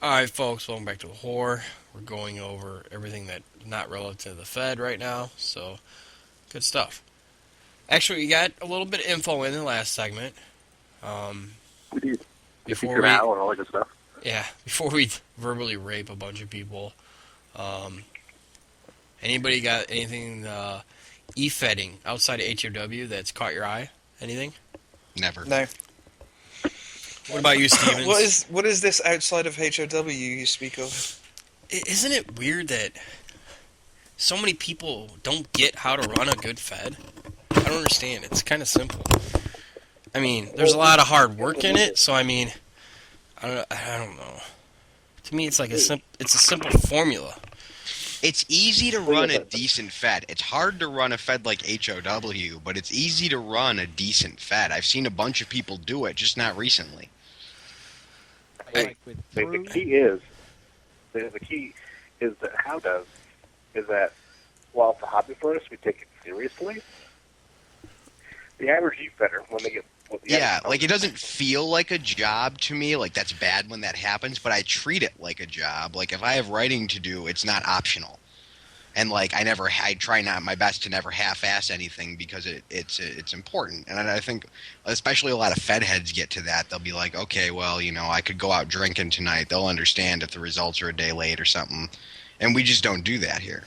Alright, folks, welcome back to the HOR. We're going over everything that's not relative to the Fed right now, so good stuff. Actually, we got a little bit of info in the last segment. Um, We did. The before future we, now and all that good stuff. yeah, before we verbally rape a bunch of people. Um, Anybody got anything e-fedding outside of HOW that's caught your eye? Anything? Never. No. What about you, Stevens? What is this outside of HOW you speak of? Isn't it weird that so many people don't get how to run a good Fed? I don't understand. It's kind of simple. I mean, there's a lot of hard work in it, so I mean, I don't know. To me, it's like it's a simple formula. It's easy to run a decent Fed. It's hard to run a Fed like HOW, but it's easy to run a decent Fed. I've seen a bunch of people do it, just not recently. The key is that is that while it's a hobby for us, we take it seriously. The average e-fetter, when they get Like it doesn't feel like a job to me. Like that's bad when that happens, but I treat it like a job. Like if I have writing to do, it's not optional. And like I try not my best to never half-ass anything because it's important. And I think especially a lot of Fed heads get to that. They'll be like, okay, well, I could go out drinking tonight. They'll understand if the results are a day late or something. And we just don't do that here.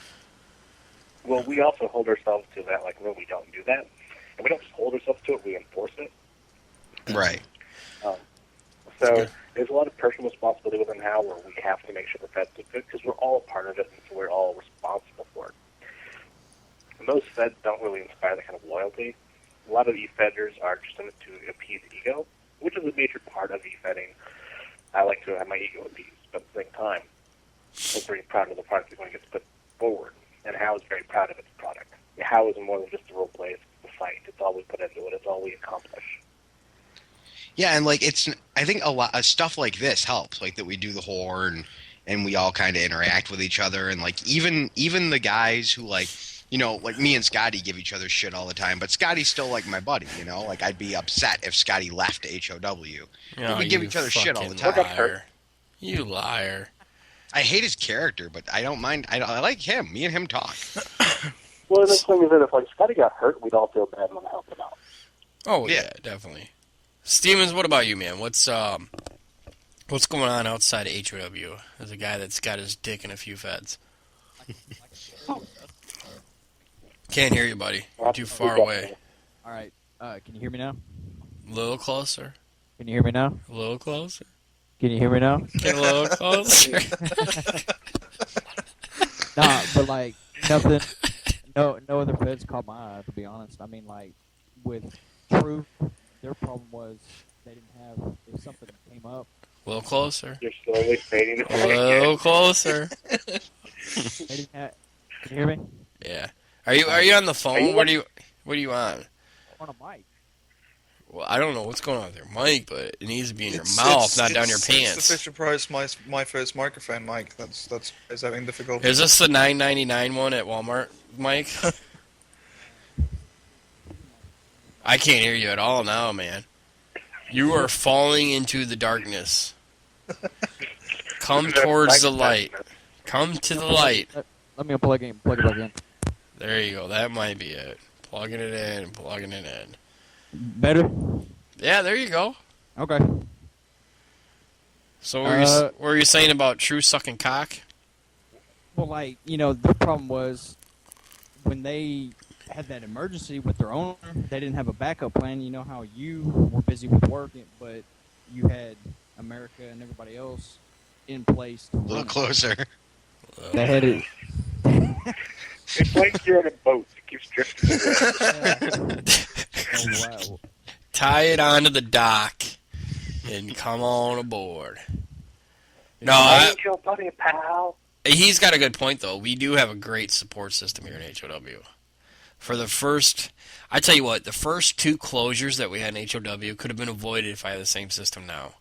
Well, we also hold ourselves to that. Like, no, we don't do that, and we don't just hold ourselves to it. We enforce it. Right. So there's a lot of personal responsibility within how where we have to make sure the Feds do good because we're all a part of it and so we're all responsible for it. Most Feds don't really inspire that kind of loyalty. A lot of e-fedders are just in it to appease ego, which is a major part of e-fedding. I like to have my ego appeased, but at the same time, I'm very proud of the product when it gets put forward, and How is very proud of its product. How is more than just a role play, it's the fight. It's all we put into it. It's all we accomplish. Yeah, and like I think a lot of stuff like this helps, like that we do the HOR and we all kind of interact with each other, and like even the guys who like me and Scotty give each other shit all the time, but Scotty's still like my buddy, like I'd be upset if Scotty left HOW. But we give each other shit all the time. Liar. You liar. I hate his character, but I don't mind. I like him. Me and him talk. Well, the thing is that if like Scotty got hurt, we'd all feel bad when I helped him out. Oh yeah, definitely. Stevens, what about you, man? What's going on outside of HOW? As a guy that's got his dick in a few Feds. Can't hear you, buddy. You're too far away. All right. Can you hear me now? A little closer. Can you hear me now? A little closer. Can you hear me now? Get a little closer. Nah, but like nothing. No other feds caught my eye. To be honest, I mean, like with Truth, their problem was they didn't have if something came up. A little closer. You're slowly fading. A little closer. They didn't have. Can you hear me? Yeah. Are you on the phone? What are you on? On a mic. Well, I don't know what's going on with your mic, but it needs to be in your mouth, not down your pants. It's the Fisher Price my first microphone mic. Is having difficulty. Is this the $9.99 one at Walmart, Mike? I can't hear you at all now, man. You are falling into the darkness. Come towards the light. Come to the light. Let me plug it back in. There you go. That might be it. Plugging it in and plugging it in. Better? Yeah, there you go. Okay. So what were you saying about True sucking cock? Well, like, their problem was when they had that emergency with their owner, they didn't have a backup plan. You know how you were busy with work, but you had America and everybody else in place to A little closer. They had it. It's like you're on a boat that keeps drifting away. Oh, wow. Tie it onto the dock and come on aboard. No, Ain't your buddy, pal. he's got a good point, though. We do have a great support system here in HOW. For the first, I tell you what, the first two closures that we had in HOW could have been avoided if I had the same system now.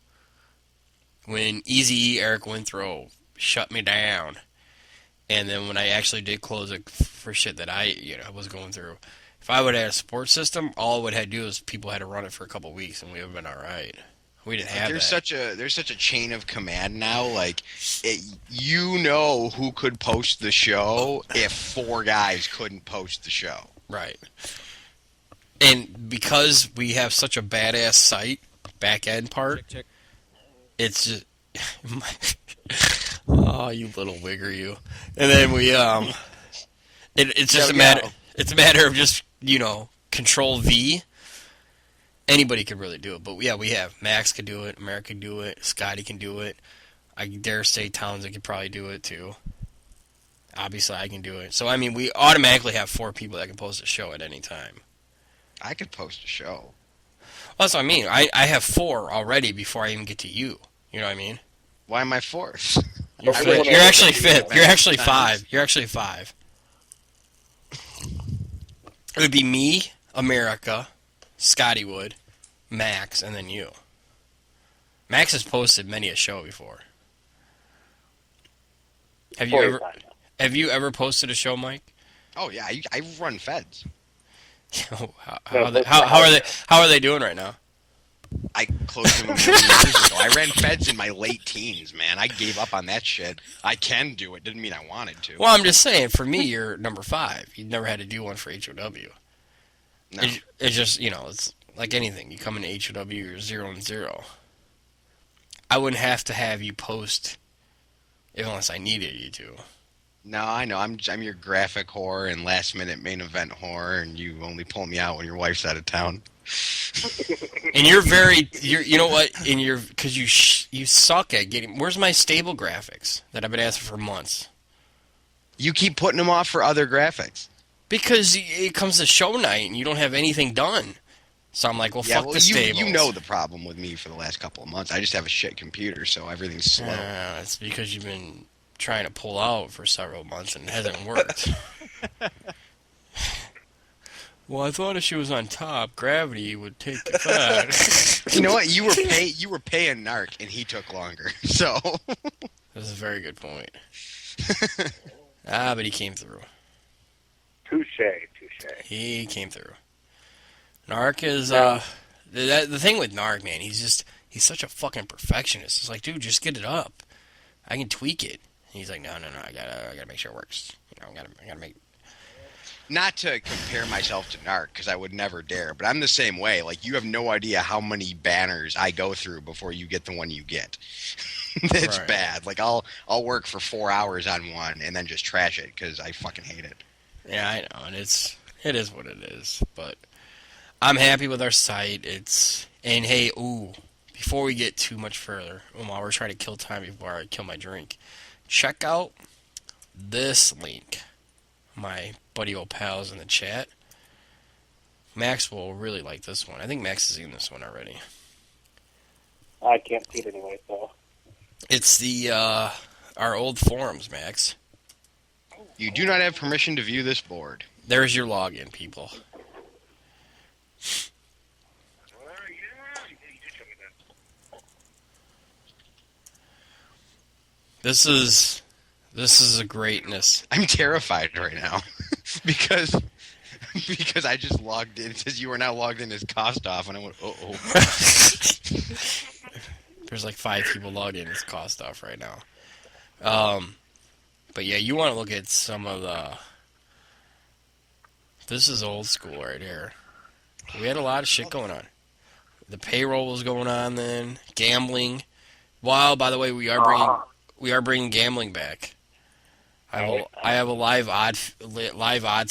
When Eazy-E Eric Winthrow shut me down, and then when I actually did close it for shit that I was going through, if I would have had a support system, all it would have to do is people had to run it for a couple weeks, and we would have been all right. We didn't Like, have that. there's such a chain of command now. Like, you know who could post the show if 4 guys couldn't post the show. Right. And because we have such a badass site, back end part, Check. it's just oh, you little wigger, you. And then we it's just it's a matter of just, control V. Anybody could really do it. But yeah, we have Max can do it, America can do it, Scotty can do it. I dare say Townsend could probably do it too. Obviously I can do it. So I mean, we automatically have 4 people that can post a show at any time. I could post a show. Well, that's what I mean. I have 4 already before I even get to you. You know what I mean? Why am I 4th? You're I fifth. really You're wanna actually look at you, 5th. You're actually man. 5. You're actually 5. It would be me, America, Scotty Wood, Max, and then you. Max has posted many a show before. Have you 40 ever times. have you ever posted a show, Mike? Oh yeah, I run feds. How are they doing right now? I closed them a million years ago. I ran feds in my late teens, man. I gave up on that shit. I can do it. Didn't mean I wanted to. Well, I'm just saying. For me, you're number 5. You never had to do one for HOW. No. It's just it's like anything. You come into HOW, you're 0-0. I wouldn't have to have you post unless I needed you to. No, I know. I'm your graphic whore and last minute main event whore, and you only pull me out when your wife's out of town. And you know what? Because you suck at getting. Where's my stable graphics that I've been asking for months? You keep putting them off for other graphics. Because it comes to show night and you don't have anything done. So I'm like, well, fuck the stables. You know the problem with me for the last couple of months. I just have a shit computer, so everything's slow. It's because you've been trying to pull out for several months and it hasn't worked. Well, I thought if she was on top, gravity would take the fat. You know what? You were paying Narc, and he took longer. So That's a very good point. But he came through. Touche. He came through. Narc is the thing with Narc, man. He's such a fucking perfectionist. It's like, dude, just get it up. I can tweak it. And he's like, no, I gotta make sure it works. I gotta make. not to compare myself to Narc, because I would never dare, but I'm the same way. Like, you have no idea how many banners I go through before you get the one you get. It's Right. bad. Like, I'll work for 4 hours on one and then just trash it because I fucking hate it. Yeah, I know, and it is what it is. But I'm happy with our site. And hey, before we get too much further, while we're trying to kill time before I kill my drink, check out this link. My buddy old pals in the chat. Max will really like this one. I think Max has seen this one already. I can't see it anyway, so. It's the our old forums, Max. You do not have permission to view this board. There's your login, people. This is a greatness. I'm terrified right now because I just logged in. It says you are now logged in as Kostoff, and I went, oh. There's like 5 people logged in as Kostoff right now. But yeah, you want to look at some of the. This is old school right here. We had a lot of shit going on. The payroll was going on then. Gambling. Wow, by the way, we are bringing gambling back. I have a live odds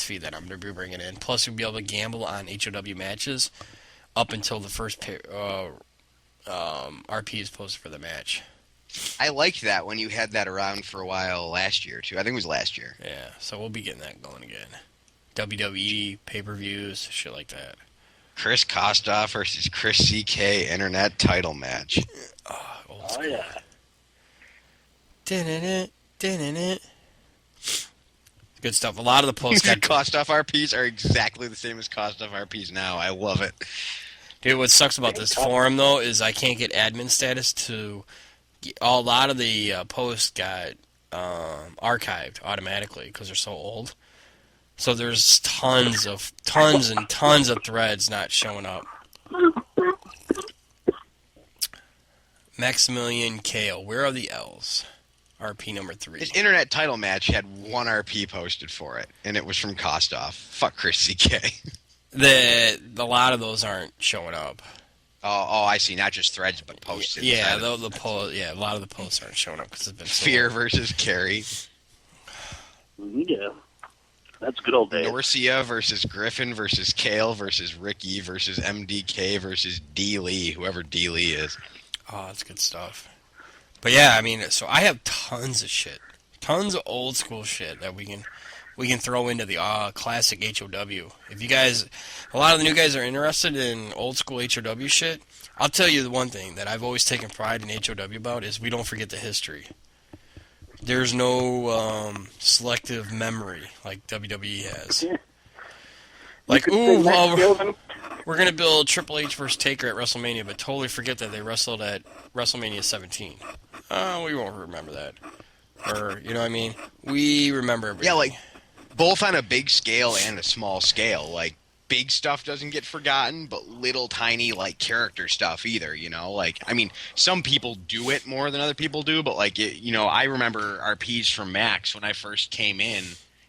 feed that I'm going to be bringing in. Plus, we'll be able to gamble on HOW matches up until the first RP is posted for the match. I liked that when you had that around for a while last year, too. I think it was last year. Yeah, so we'll be getting that going again. WWE, pay-per-views, shit like that. Chris Kostoff versus Chris CK Internet title match. Old school. yeah. Good stuff. A lot of the posts got... Kostoff RPs are exactly the same as Kostoff RPs now. I love it. Dude, what sucks about this forum, though, is I can't get admin status to... A lot of the posts got archived automatically because they're so old. So there's tons and tons of threads not showing up. Maximilian Kale. Where are the L's? RP number 3. His internet title match had one RP posted for it, and it was from Kostoff. Fuck Chris CK. A lot of those aren't showing up. Oh, I see. Not just threads, but posts. Yeah, a lot of the posts aren't showing up because it's been so Fear long. versus Carrie. Yeah. That's good old days. Norcia versus Griffin versus Kale versus Ricky versus MDK versus D. Lee, whoever D. Lee is. Oh, that's good stuff. But yeah, I mean, so I have tons of shit. Tons of old school shit that we can throw into the classic HOW. If you guys, a lot of the new guys are interested in old school HOW shit, I'll tell you the one thing that I've always taken pride in HOW about is we don't forget the history. There's no selective memory like WWE has. Like, ooh, well, we're going to build Triple H versus Taker at WrestleMania, but totally forget that they wrestled at WrestleMania 17. We won't remember that. Or, you know what I mean? We remember everything. Yeah, like, both on a big scale and a small scale. Like, big stuff doesn't get forgotten, but little tiny, like, character stuff either, you know? Like, I mean, some people do it more than other people do, but, like, I remember RPs from Max when I first came in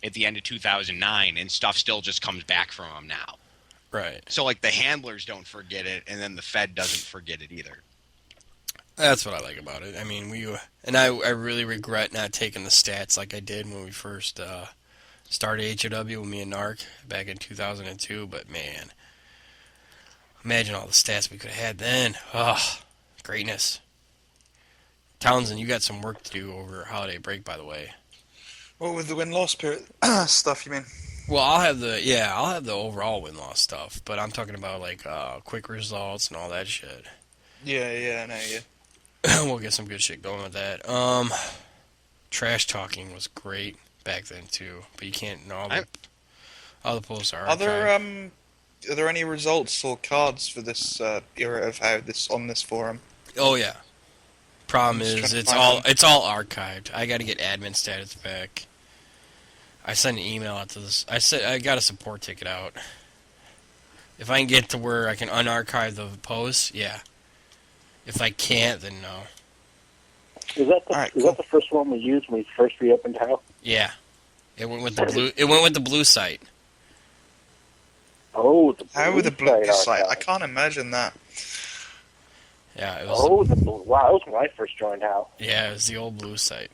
at the end of 2009, and stuff still just comes back from them now. Right. So, like, the handlers don't forget it, and then the Fed doesn't forget it either. That's what I like about it. I mean, I really regret not taking the stats like I did when we first started HOW with me and Narc back in 2002. But man, imagine all the stats we could have had then. Oh, greatness. Townsend, you got some work to do over holiday break, by the way. What with the win-loss period stuff, you mean? Well, I'll have the overall win-loss stuff, but I'm talking about like quick results and all that shit. Yeah. We'll get some good shit going with that. Trash talking was great back then too, but you can't. All the posts are. Are there any results or cards for this era of how this on this forum? Oh yeah. Problem I'm just is, trying it's to all find it's all archived. I got to get admin status back. I sent an email out to this. I got a support ticket out. If I can get to where I can unarchive the posts, yeah. If I can't, then no. Is that All right, that the first one we used when we first reopened HOW? Yeah. It went with the blue. It went with the blue site. Oh, the How with the blue site? I archive. can't imagine that. Yeah, it was. Oh, wow, that was when I first joined HOW. Yeah, it was the old blue site.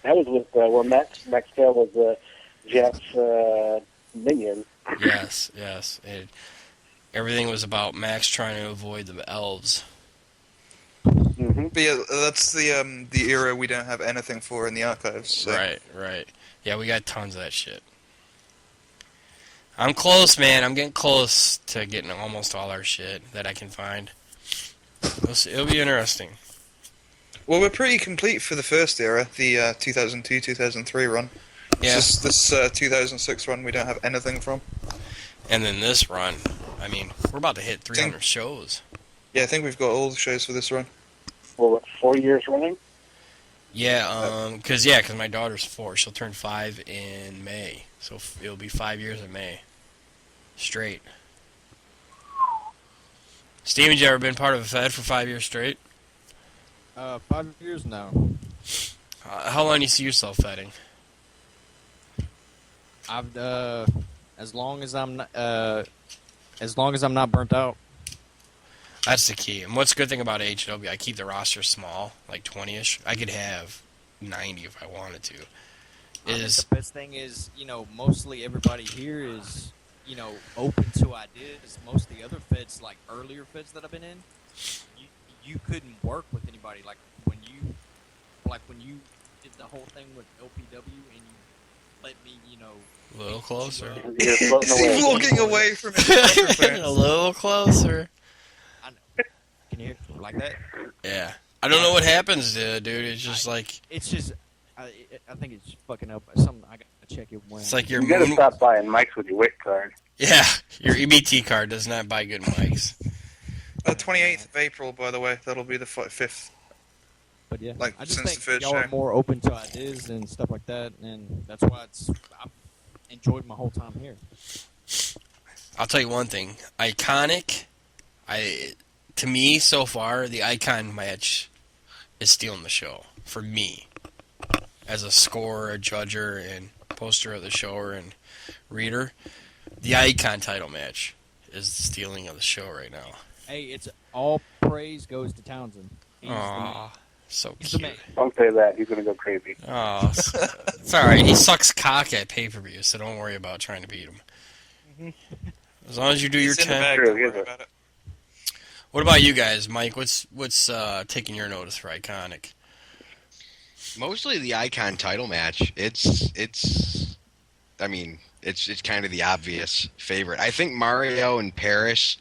That was with where Max Tail was Jack's minion. Yes. Everything was about Max trying to avoid the elves. Mm-hmm. But yeah, that's the era we don't have anything for in the archives. So. Right. Yeah, we got tons of that shit. I'm close, man. I'm getting close to getting almost all our shit that I can find. It'll be interesting. Well, we're pretty complete for the first era, the 2002-2003 run. Yeah. It's just this 2006 run we don't have anything from. And then this run, I mean, we're about to hit 300 shows. Yeah, I think we've got all the shows for this run. Well, what, 4 years running? Yeah, cause my daughter's 4. She'll turn 5 in May, so it'll be 5 years in May, straight. Steven, you ever been part of a Fed for 5 years straight? 5 years now. How long do you see yourself fedding? I've as long as I'm not burnt out. That's the key. And what's the good thing about HW? I keep the roster small, like 20-ish. I could have 90 if I wanted to. The best thing is, mostly everybody here is, open to ideas. Most of the other feds, like earlier feds that I've been in, you couldn't work with anybody. Like when you did the whole thing with LPW and you let me, a little closer. You're floating away. He's walking away from his microphone. A little closer. I know. Can you hear like that? Yeah. I don't know what happens, dude. It's just like It's just, I think it's fucking up. Something I gotta check it when. it's like your You gotta moon. stop buying mics with your WIC card. Yeah, your EBT card does not buy good mics. 28th of April, by the way. That'll be the 5th. But yeah, like, I just since think the first y'all show. are more open to ideas and stuff like that, and that's why I've enjoyed my whole time here. I'll tell you one thing. Iconic, to me, so far, the Icon match is stealing the show. For me. As a scorer, a judger, and poster of the show and reader, the Icon title match is the stealing of the show right now. Hey, it's all praise goes to Townsend. He's the man. Aw, so He's the cute. man. Don't say that. He's going to go crazy. Oh, it's alright. He sucks cock at pay-per-view, so don't worry about trying to beat him. As long as you do your He's in the 10. bag, True, don't he is worry a- about it. What about you guys, Mike? What's taking your notice for Iconic? Mostly the Icon title match. It's kind of the obvious favorite. I think Mario and Paris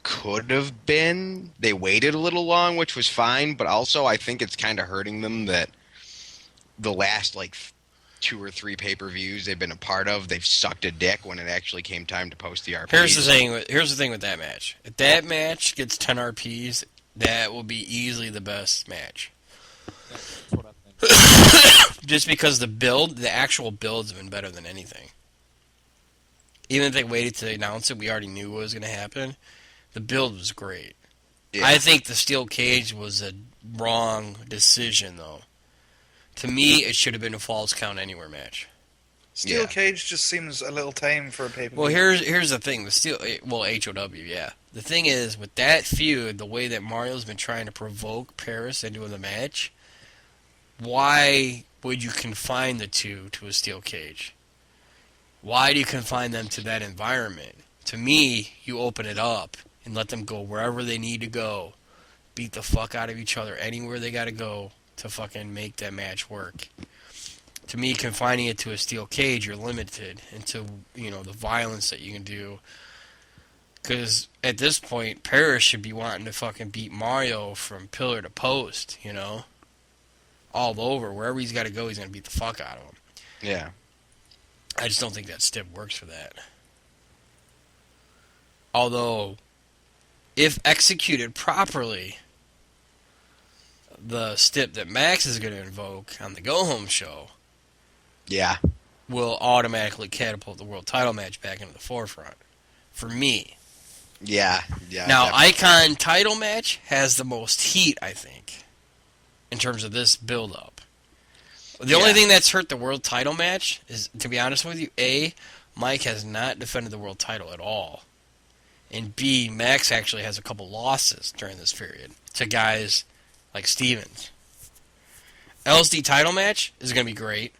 could have been. They waited a little long, which was fine, but also I think it's kind of hurting them that the last like 2 or 3 pay-per-views they've been a part of, they've sucked a dick when it actually came time to post the RPs. Here's the thing with that match. If that match gets 10 RPs, that will be easily the best match. That's what I think. Just because the actual builds have been better than anything. Even if they waited to announce it, we already knew what was going to happen. The build was great. Yeah. I think the steel cage was a wrong decision, though. To me, it should have been a Falls Count Anywhere match. Steel Yeah. Cage just seems a little tame for a pay-per-view. Well, here's the thing. HOW, yeah. The thing is, with that feud, the way that Mario's been trying to provoke Paris into the match, why would you confine the two to a steel cage? Why do you confine them to that environment? To me, you open it up and let them go wherever they need to go. Beat the fuck out of each other anywhere they got to go to fucking make that match work. To me, confining it to a steel cage, you're limited into, the violence that you can do. Because at this point, Paris should be wanting to fucking beat Mario from pillar to post, all over. Wherever he's got to go, he's going to beat the fuck out of him. Yeah. I just don't think that stip works for that. Although, if executed properly, the stip that Max is going to invoke on the Go Home show Yeah. will automatically catapult the world title match back into the forefront. For me. Yeah. Yeah. Now, definitely. Icon title match has the most heat, I think, in terms of this build-up. The only Yeah. thing that's hurt the world title match is, to be honest with you, A, Mike has not defended the world title at all. And B, Max actually has a couple losses during this period to guys like Stevens. LSD title match is going to be great.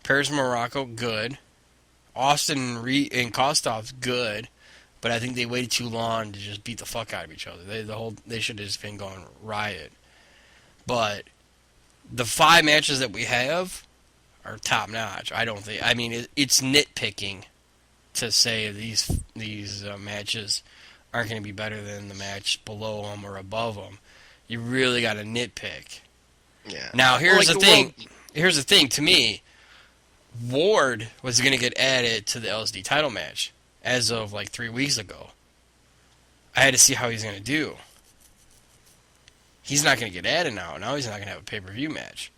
Paris Morocco, good. Austin and Kostov, good. But I think they waited too long to just beat the fuck out of each other. They should have just been going riot. But the 5 matches that we have are top notch. I don't think. I mean, it's nitpicking to say these matches aren't going to be better than the match below them or above them. You really got to nitpick. Yeah. Now, here's Well, the thing. Here's the thing. To me, Ward was going to get added to the LSD title match as of like 3 weeks ago. I had to see how he's going to do. He's not going to get added now. Now he's not going to have a pay-per-view match.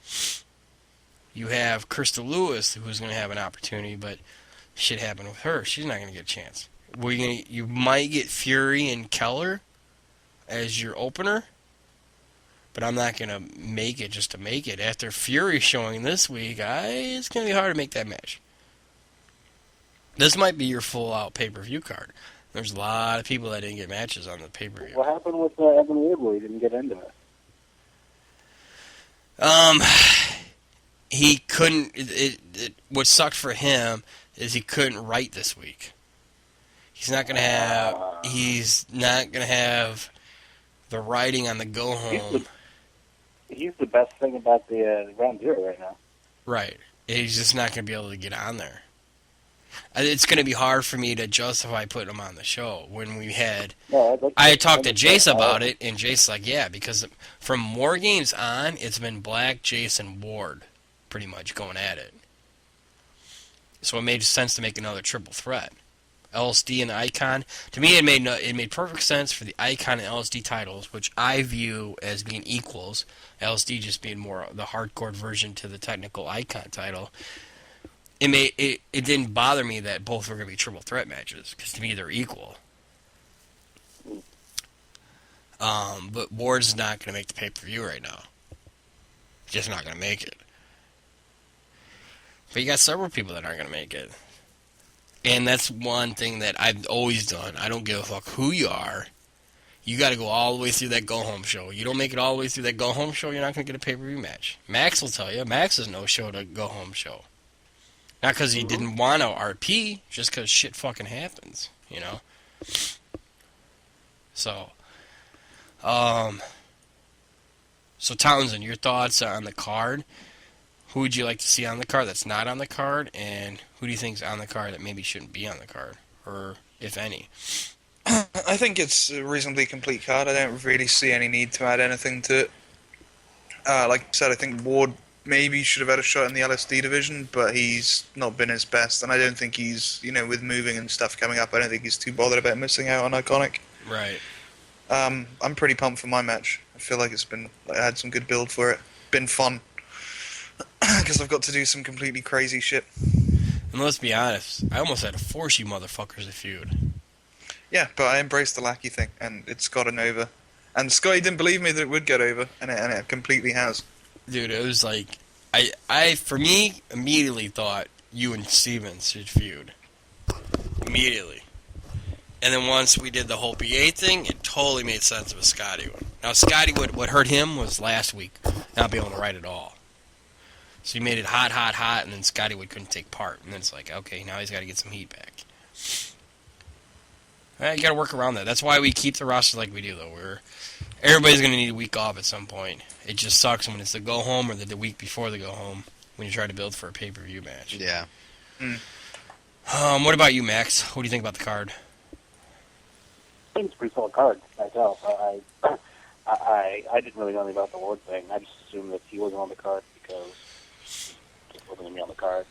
You have Krista Lewis, who's going to have an opportunity, but shit happened with her. She's not going to get a chance. You might get Fury and Keller as your opener, but I'm not going to make it just to make it. After Fury showing this week, it's going to be hard to make that match. This might be your full-out pay-per-view card. There's a lot of people that didn't get matches on the pay-per-view. What happened with Evan Wardley? He didn't get into it. He couldn't. What sucked for him is he couldn't write this week. He's not gonna have. He's not gonna have the writing on the go home. He's the best thing about the Ground Zero right now. Right. He's just not gonna be able to get on there. It's gonna be hard for me to justify putting him on the show when we had. No, I talked to Jace about it, and Jace's like, yeah, because from War Games on, it's been Black, Jace, and Ward pretty much going at it. So it made sense to make another triple threat. LSD and Icon. To me, it made perfect sense for the Icon and LSD titles, which I view as being equals. LSD just being more the hardcore version to the technical Icon title. It didn't bother me that both were going to be triple threat matches, because to me they're equal. But Ward's not going to make the pay-per-view right now. Just not going to make it. But you got several people that aren't going to make it. And that's one thing that I've always done. I don't give a fuck who you are. You got to go all the way through that go-home show. You don't make it all the way through that go-home show, you're not going to get a pay-per-view match. Max will tell you. Max is no show to go-home show. Not because he didn't want to RP, just because shit fucking happens, you know? So, so Townsend, your thoughts on the card? Who would you like to see on the card that's not on the card, and who do you think's on the card that maybe shouldn't be on the card, or if any? I think it's a reasonably complete card. I don't really see any need to add anything to it. Like I said, I think Ward maybe should have had a shot in the LSD division, but he's not been his best, and I don't think he's, with moving and stuff coming up, I don't think he's too bothered about missing out on Iconic. Right. I'm pretty pumped for my match. I feel like I had some good build for it. Been fun. Because I've got to do some completely crazy shit. And let's be honest, I almost had to force you motherfuckers to feud. Yeah, but I embraced the lackey thing, and it's gotten over. And Scotty didn't believe me that it would get over, and it completely has. Dude, it was like, I for me, immediately thought you and Stevens should feud. Immediately. And then once we did the whole PA thing, it totally made sense with Scotty. Now, Scotty, what hurt him was last week not being able to write at all. So he made it hot, and then Scotty couldn't take part. And then it's like, okay, now he's got to get some heat back. You got to work around that. That's why we keep the roster like we do, though. Everybody's going to need a week off at some point. It just sucks when it's the go home or the week before the go home when you try to build for a pay-per-view match. Yeah. What about you, Max? What do you think about the card? I think it's a pretty solid card myself. I didn't really know anything about the Ward thing. I just assumed that he wasn't on the card because he just wasn't going to be on the card.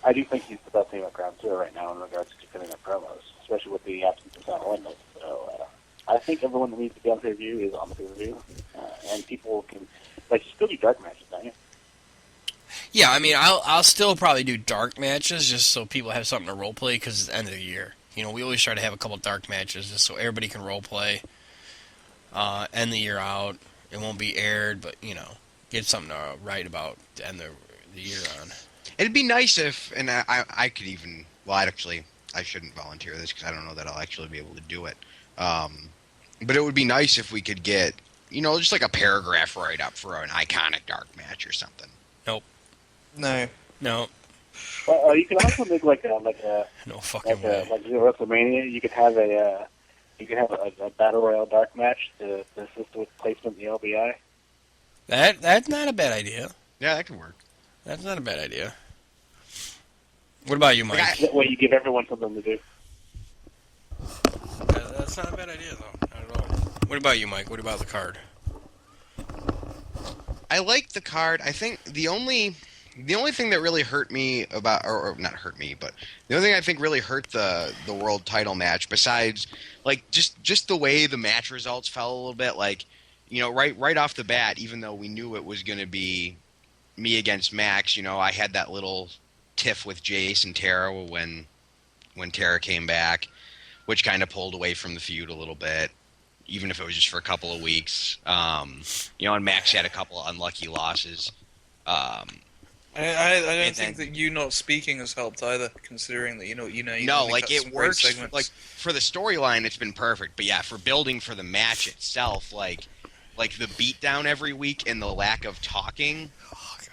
I do think he's the best thing about Ground Zero right now in regards to filling up promos, especially with the absence of Sal Wendell. So I think everyone that needs to be on pay-per-view is on the pay-per-view, and people can you still do dark matches, don't you? Yeah, I mean, I'll still probably do dark matches just so people have something to role play because it's the end of the year. We always try to have a couple dark matches just so everybody can role play. End the year out. It won't be aired, but get something to write about to end the year on. It'd be nice if, and I could even, I shouldn't volunteer this because I don't know that I'll actually be able to do it. But it would be nice if we could get, just like a paragraph write-up for an iconic dark match or something. Nope. No. Well, you can also make like a no fucking way. like WrestleMania. You could have a battle royale dark match to assist with placement in the LBI. That's not a bad idea. Yeah, that could work. That's not a bad idea. What about you, Mike? That way you give everyone something to do. That's not a bad idea, though. Not at all. What about you, Mike? What about the card? I like the card. I think the only thing that really hurt me about, or not hurt me, but the only thing I think really hurt the world title match, besides just the way the match results fell a little bit, right off the bat, even though we knew it was going to be me against Max, I had that little tiff with Jace and Tara when Tara came back, which kind of pulled away from the feud a little bit, even if it was just for a couple of weeks. And Max had a couple of unlucky losses. I don't think that you not speaking has helped either, considering that you no, it works. Like for the storyline, it's been perfect. But yeah, for building for the match itself, like the beatdown every week and the lack of talking.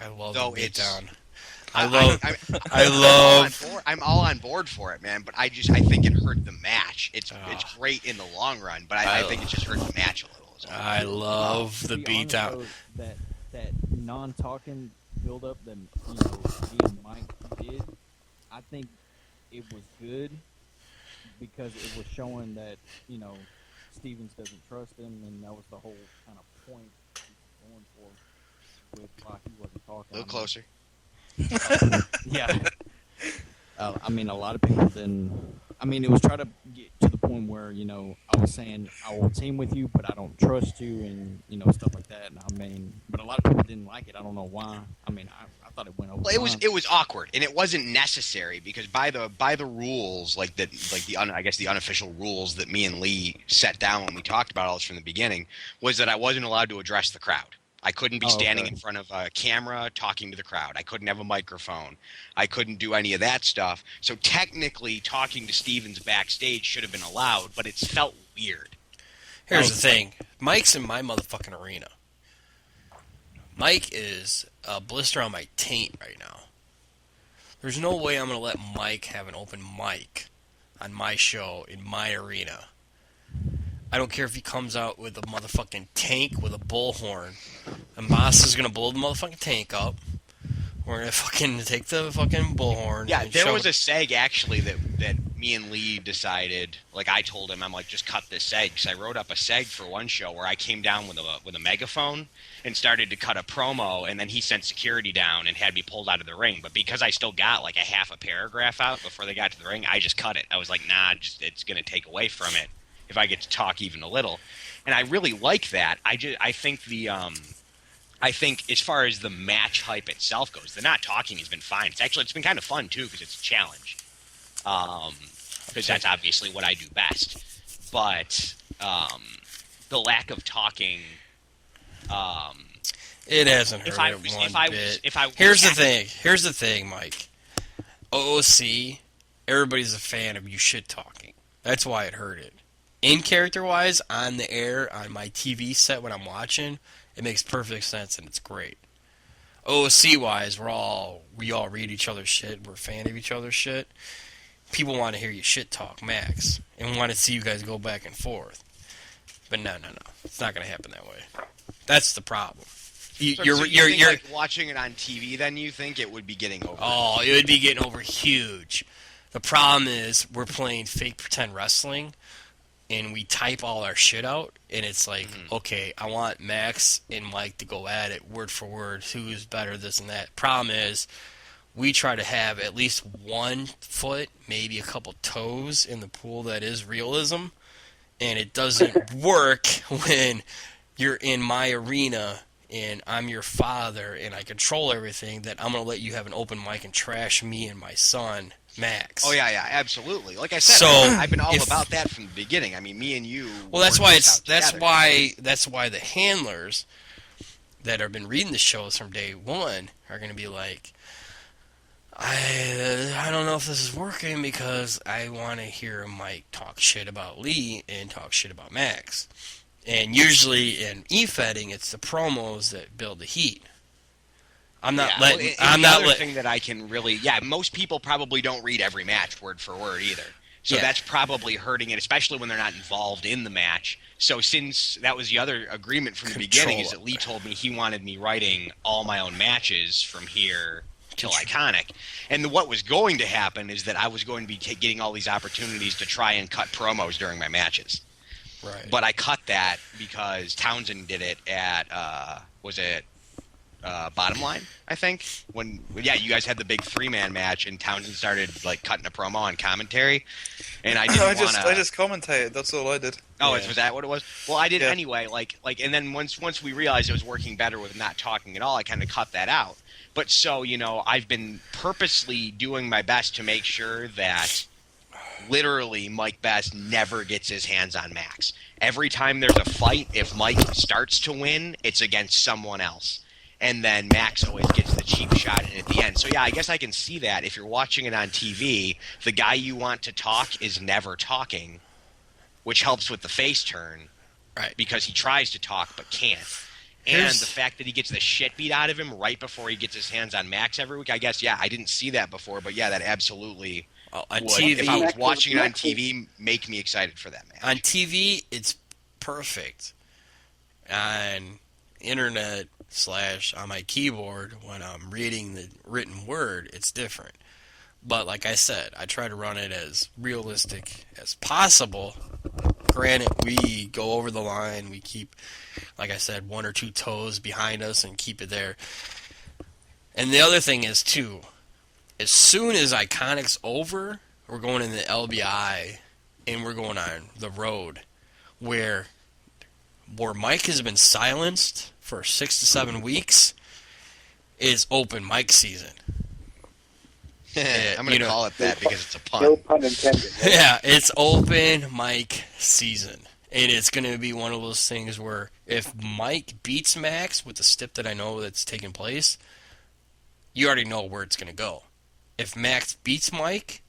I love the beatdown. I'm all on board for it, man. But I think it hurt the match. It's great in the long run, but I think it just hurt the match a little. I love the beatdown. That non-talking build-up that me and Mike did, I think it was good because it was showing that Stevens doesn't trust him, and that was the whole kind of point he was going for with why he wasn't talking. A little closer. Yeah. I mean, a lot of people didn't. I mean, it was trying to get to the point where I was saying I will team with you, but I don't trust you, and stuff like that. And I mean, but a lot of people didn't like it. I don't know why. I mean, I thought it went over. Well, it was awkward, and it wasn't necessary because by the rules, I guess the unofficial rules that me and Lee set down when we talked about all this from the beginning was that I wasn't allowed to address the crowd. I couldn't be standing in front of a camera talking to the crowd. I couldn't have a microphone. I couldn't do any of that stuff. So technically, talking to Stevens backstage should have been allowed, but it's felt weird. Here's the thing. Mike's in my motherfucking arena. Mike is a blister on my taint right now. There's no way I'm going to let Mike have an open mic on my show in my arena. I don't care if he comes out with a motherfucking tank with a bullhorn. And Boss is going to blow the motherfucking tank up. We're going to fucking take the fucking bullhorn. Yeah, and there shove was it. a seg actually that me and Lee decided. Like I told him, I'm like, just cut this seg because I wrote up a seg for one show where I came down with a megaphone and started to cut a promo, and then he sent security down and had me pulled out of the ring. But because I still got like a half a paragraph out before they got to the ring, I just cut it. I was like, nah, it's going to take away from it if I get to talk even a little. And I really like that. I think as far as the match hype itself goes, the not talking has been fine. It's been kind of fun too because it's a challenge. Because that's obviously what I do best. But the lack of talking. It hasn't hurt one bit. Here's the thing, Mike. OOC, everybody's a fan of you shit talking. That's why it hurt it. In character wise, on the air, on my TV set when I'm watching, it makes perfect sense and it's great. OOC wise, we all read each other's shit. We're a fan of each other's shit. People want to hear you shit talk, Max, and want to see you guys go back and forth. But no. It's not going to happen that way. That's the problem. You're like watching it on TV, then you think it would be getting over. Oh, it would be getting over huge. The problem is we're playing fake pretend wrestling, and we type all our shit out, and it's like, okay, I want Max and Mike to go at it word for word, who's better, this and that. Problem is, we try to have at least 1 foot, maybe a couple toes in the pool that is realism, and it doesn't work when you're in my arena and I'm your father and I control everything, that I'm going to let you have an open mic and trash me and my son, Max. Oh yeah, absolutely. Like I said, So, I've been all about that from the beginning. I mean, me and you. Well, that's why the handlers that have been reading the shows from day one are going to be like, I don't know if this is working because I want to hear Mike talk shit about Lee and talk shit about Max. And usually in e-fetting, it's the promos that build the heat. I'm not letting. Thing that I can really. Yeah, most people probably don't read every match word for word either. So that's probably hurting it, especially when they're not involved in the match. So since that was the other agreement from the beginning, is that Lee told me he wanted me writing all my own matches from here till Iconic. And what was going to happen is that I was going to be getting all these opportunities to try and cut promos during my matches. Right. But I cut that because Townsend did it at Bottom Line, I think. You guys had the big 3-man match and Townsend started like cutting a promo on commentary, and I didn't I just commentated. That's all I did. Oh, was that what it was? Well, I did anyway. And then once we realized it was working better with not talking at all, I kind of cut that out. But so I've been purposely doing my best to make sure that literally Mike Best never gets his hands on Max. Every time there's a fight, if Mike starts to win, it's against someone else. And then Max always gets the cheap shot in at the end. So yeah, I guess I can see that. If you're watching it on TV, the guy you want to talk is never talking, which helps with the face turn. Right. Because he tries to talk but can't. And the fact that he gets the shit beat out of him right before he gets his hands on Max every week, I guess, I didn't see that before, but yeah, that absolutely on would, TV, if I was watching it on TV, make me excited for that match. On TV, it's perfect. On internet / on my keyboard, when I'm reading the written word, it's different. But like I said, I try to run it as realistic as possible. Granted, we go over the line. We keep, like I said, 1 or 2 toes behind us and keep it there. And the other thing is, too, as soon as Iconic's over, we're going in the LBI and we're going on the road where Mike has been silenced for 6 to 7 weeks is open mic season. I'm going to call it that because it's a No pun. pun intended. Right? Yeah, it's open mic season. And it's going to be one of those things where if Mike beats Max with the stip that I know that's taking place, you already know where it's going to go. If Max beats Mike,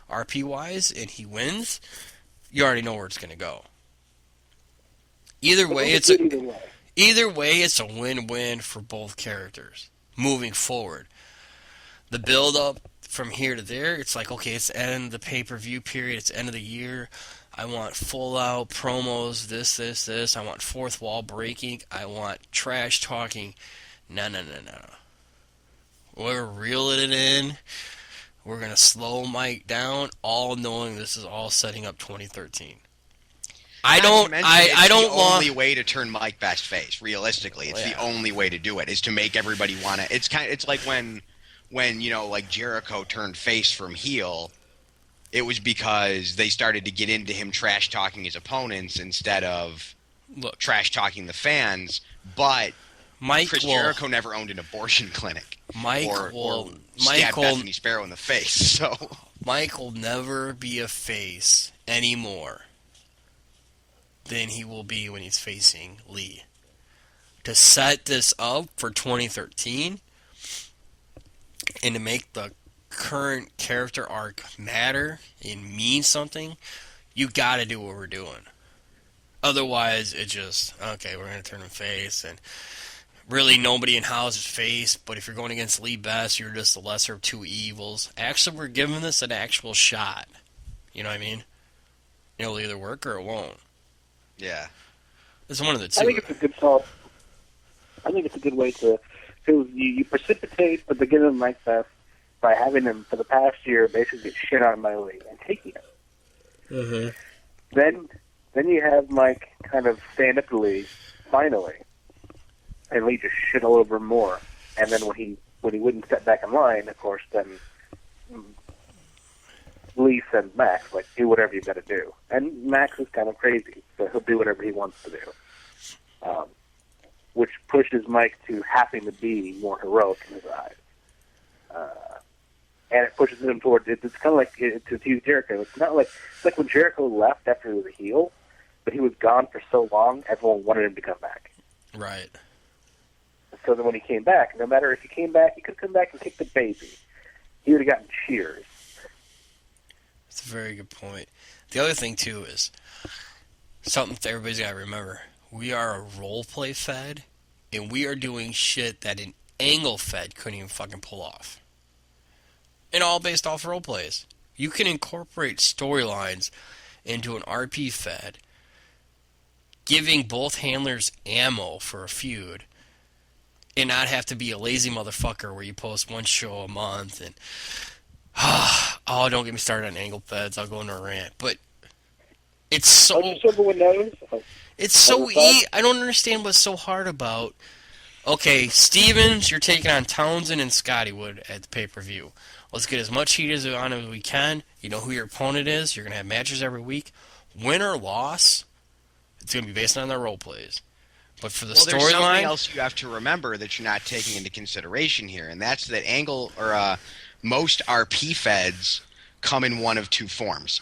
RP-wise, and he wins, you already know where it's going to go. Either way, it's a win-win for both characters moving forward. The build-up from here to there, it's like, okay, it's the end of the pay-per-view period, it's the end of the year. I want full-out promos, this. I want fourth wall breaking. I want trash talking. No. We're reeling it in. We're going to slow Mike down, all knowing this is all setting up 2013. I don't The want only way to turn Mike best face, realistically, it's the only way to do it is to make everybody want to. It's like when like Jericho turned face from heel, it was because they started to get into him trash talking his opponents instead of trash talking the fans. But Chris Jericho never owned an abortion clinic. Or stabbed Bethany Sparrow in the face. So Mike will never be a face anymore than he will be when he's facing Lee. To set this up for 2013 and to make the current character arc matter and mean something, you gotta do what we're doing. Otherwise, it just, okay, we're gonna turn him face, and really nobody in house is face, but if you're going against Lee Best, you're just the lesser of two evils. Actually, we're giving this an actual shot. You know what I mean? It'll either work or it won't. yeah. It's one of the two. I think it's a good solve. I think it's a good way to you precipitate the beginning of Mike Best by having him for the past year basically shit on my Lee and taking it. Mm-hmm. Then you have Mike kind of stand up to Lee finally, and Lee just shit all over him more. And then when he wouldn't step back in line, of course, then Lee sends Max, like, do whatever you got to do. And Max is kind of crazy, so he'll do whatever he wants to do. Which pushes Mike to having to be more heroic in his eyes. And it pushes him toward, it's kind of like, to use Jericho, it's like when Jericho left after he was a heel, but he was gone for so long, everyone wanted him to come back. Right. So then when he came back, no matter if he came back, he could come back and kick the baby. He would have gotten cheers. That's a very good point. The other thing, too, is something that everybody's got to remember. We are a role-play fed, and we are doing shit that an angle fed couldn't even fucking pull off. And all based off role plays. You can incorporate storylines into an RP fed, giving both handlers ammo for a feud, and not have to be a lazy motherfucker where you post one show a month and oh, don't get me started on angle feds. I'll go into a rant, but it's so. Just so everyone knows. It's so easy. I don't understand what's so hard about. Okay, Stevens, you're taking on Townsend and Scotty Wood at the pay-per-view. Let's get as much heat on as we can. You know who your opponent is. You're going to have matches every week. Win or loss, it's going to be based on their role plays. But for the There's something storyline, else you have to remember that you're not taking into consideration here, and that's that angle or most RP feds come in one of two forms.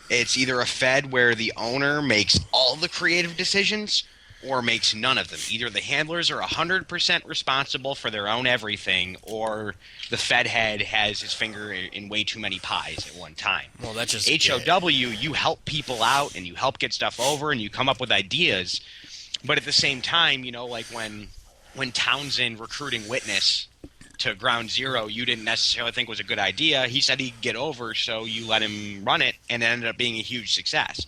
It's either a fed where the owner makes all the creative decisions or makes none of them. Either the handlers are 100% responsible for their own everything, or the fed head has his finger in way too many pies at one time. well, that's just HOW, you help people out and you help get stuff over and you come up with ideas, but at the same time, you know, like when Townsend recruiting Witness to Ground Zero, you didn't necessarily think was a good idea. He said he'd get over, so you let him run it, and it ended up being a huge success.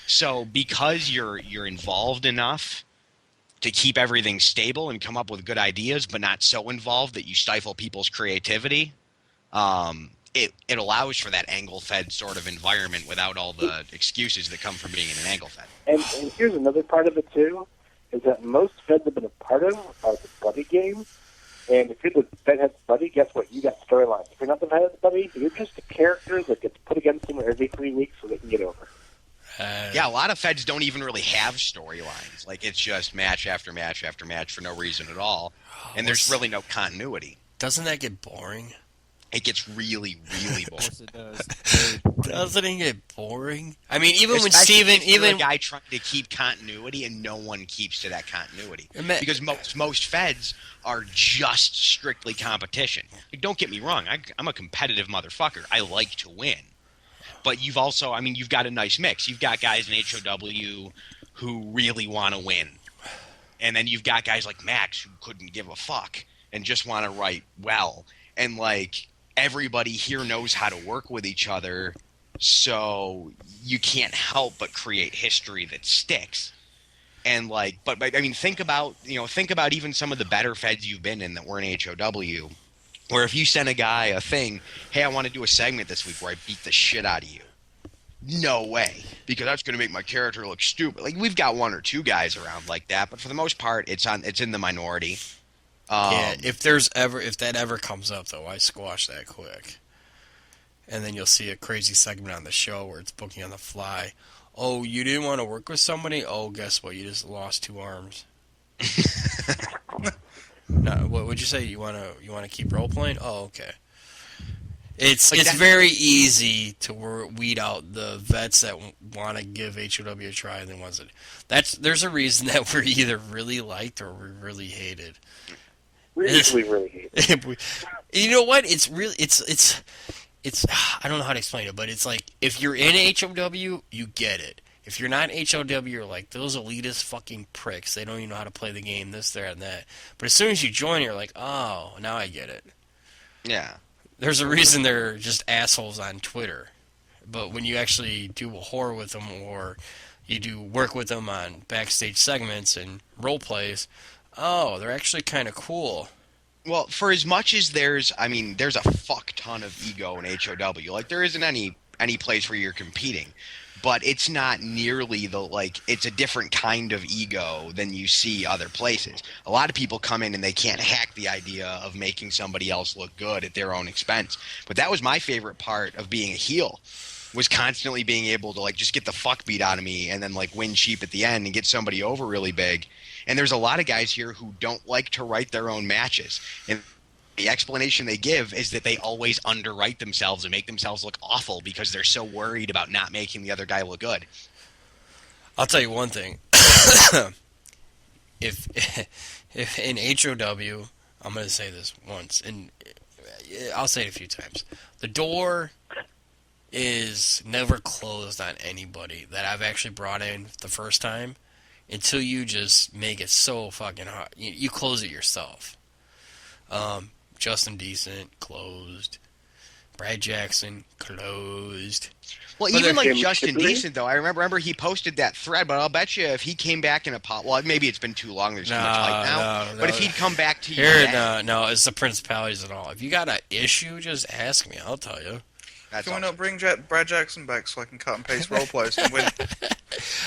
So because you're involved enough to keep everything stable and come up with good ideas, but not so involved that you stifle people's creativity, it allows for that angle-fed sort of environment without all the excuses that come from being in an angle-fed. And here's another part of it, too, is that most feds have been a part of are the buddy game. And if you're the fedhead's buddy, guess what? You got storylines. If you're not the fedhead's buddy, you're just a character that gets put against them every 3 weeks so they can get over. Yeah, a lot of feds don't even really have storylines. Like, it's just match after match after match for no reason at all. And there's really no continuity. Doesn't that get boring? It gets really, really boring. Yes, it does. Very boring. Doesn't it get boring? I mean, even when Especially Steven, if you're even a guy trying to keep continuity and no one keeps to that continuity. Ima- Because most feds are just strictly competition. Like, don't get me wrong, I'm a competitive motherfucker. I like to win. But you've also, I mean, you've got a nice mix. You've got guys in HOW who really want to win. And then you've got guys like Max who couldn't give a fuck and just want to write well. And, like, everybody here knows how to work with each other, so you can't help but create history that sticks. And, like, but I mean, think about even some of the better feds you've been in that were in HOW, where if you send a guy a thing, hey, I want to do a segment this week where I beat the shit out of you. No way, because that's going to make my character look stupid. Like, we've got one or two guys around like that, but for the most part, it's in the minority. yeah, if that ever comes up though, I squash that quick. And then you'll see a crazy segment on the show where it's booking on the fly. Oh, you didn't want to work with somebody? Oh, guess what? You just lost 2 arms. No, what would you say? You want to keep role playing? Oh, okay. It's very easy to weed out the vets that want to give HOW a try and the ones that there's a reason that we're either really liked or we're really hated. We usually really hate it. You know what? It's really it's I don't know how to explain it, but it's like if you're in HOW, you get it. If you're not in HOW, you're like those elitist fucking pricks. They don't even know how to play the game, this, there, and that. But as soon as you join, you're like, oh, now I get it. Yeah. There's a reason they're just assholes on Twitter. But when you actually do a horror with them or you do work with them on backstage segments and role plays, oh, they're actually kind of cool. Well, for as much as there's a fuck ton of ego in HOW. Like, there isn't any place where you're competing. But it's not nearly it's a different kind of ego than you see other places. A lot of people come in and they can't hack the idea of making somebody else look good at their own expense. But that was my favorite part of being a heel, was constantly being able to, like, just get the fuck beat out of me and then, like, win cheap at the end and get somebody over really big. And there's a lot of guys here who don't like to write their own matches. And the explanation they give is that they always underwrite themselves and make themselves look awful because they're so worried about not making the other guy look good. I'll tell you one thing. if in HOW, I'm going to say this once, and I'll say it a few times. The door is never closed on anybody that I've actually brought in the first time until you just make it so fucking hard. You close it yourself. Justin Decent, closed. Brad Jackson, closed. Well, But even like Jim Justin Shipley? Decent, though, I remember he posted that thread, but I'll bet you if he came back in a pot, well, maybe it's been too long, there's too much hype now, but if he'd come back to you Here, then, no, it's the principalities and all. If you got an issue, just ask me. I'll tell you. that's Can we awesome. not bring Brad Jackson back so I can cut and paste role plays and win?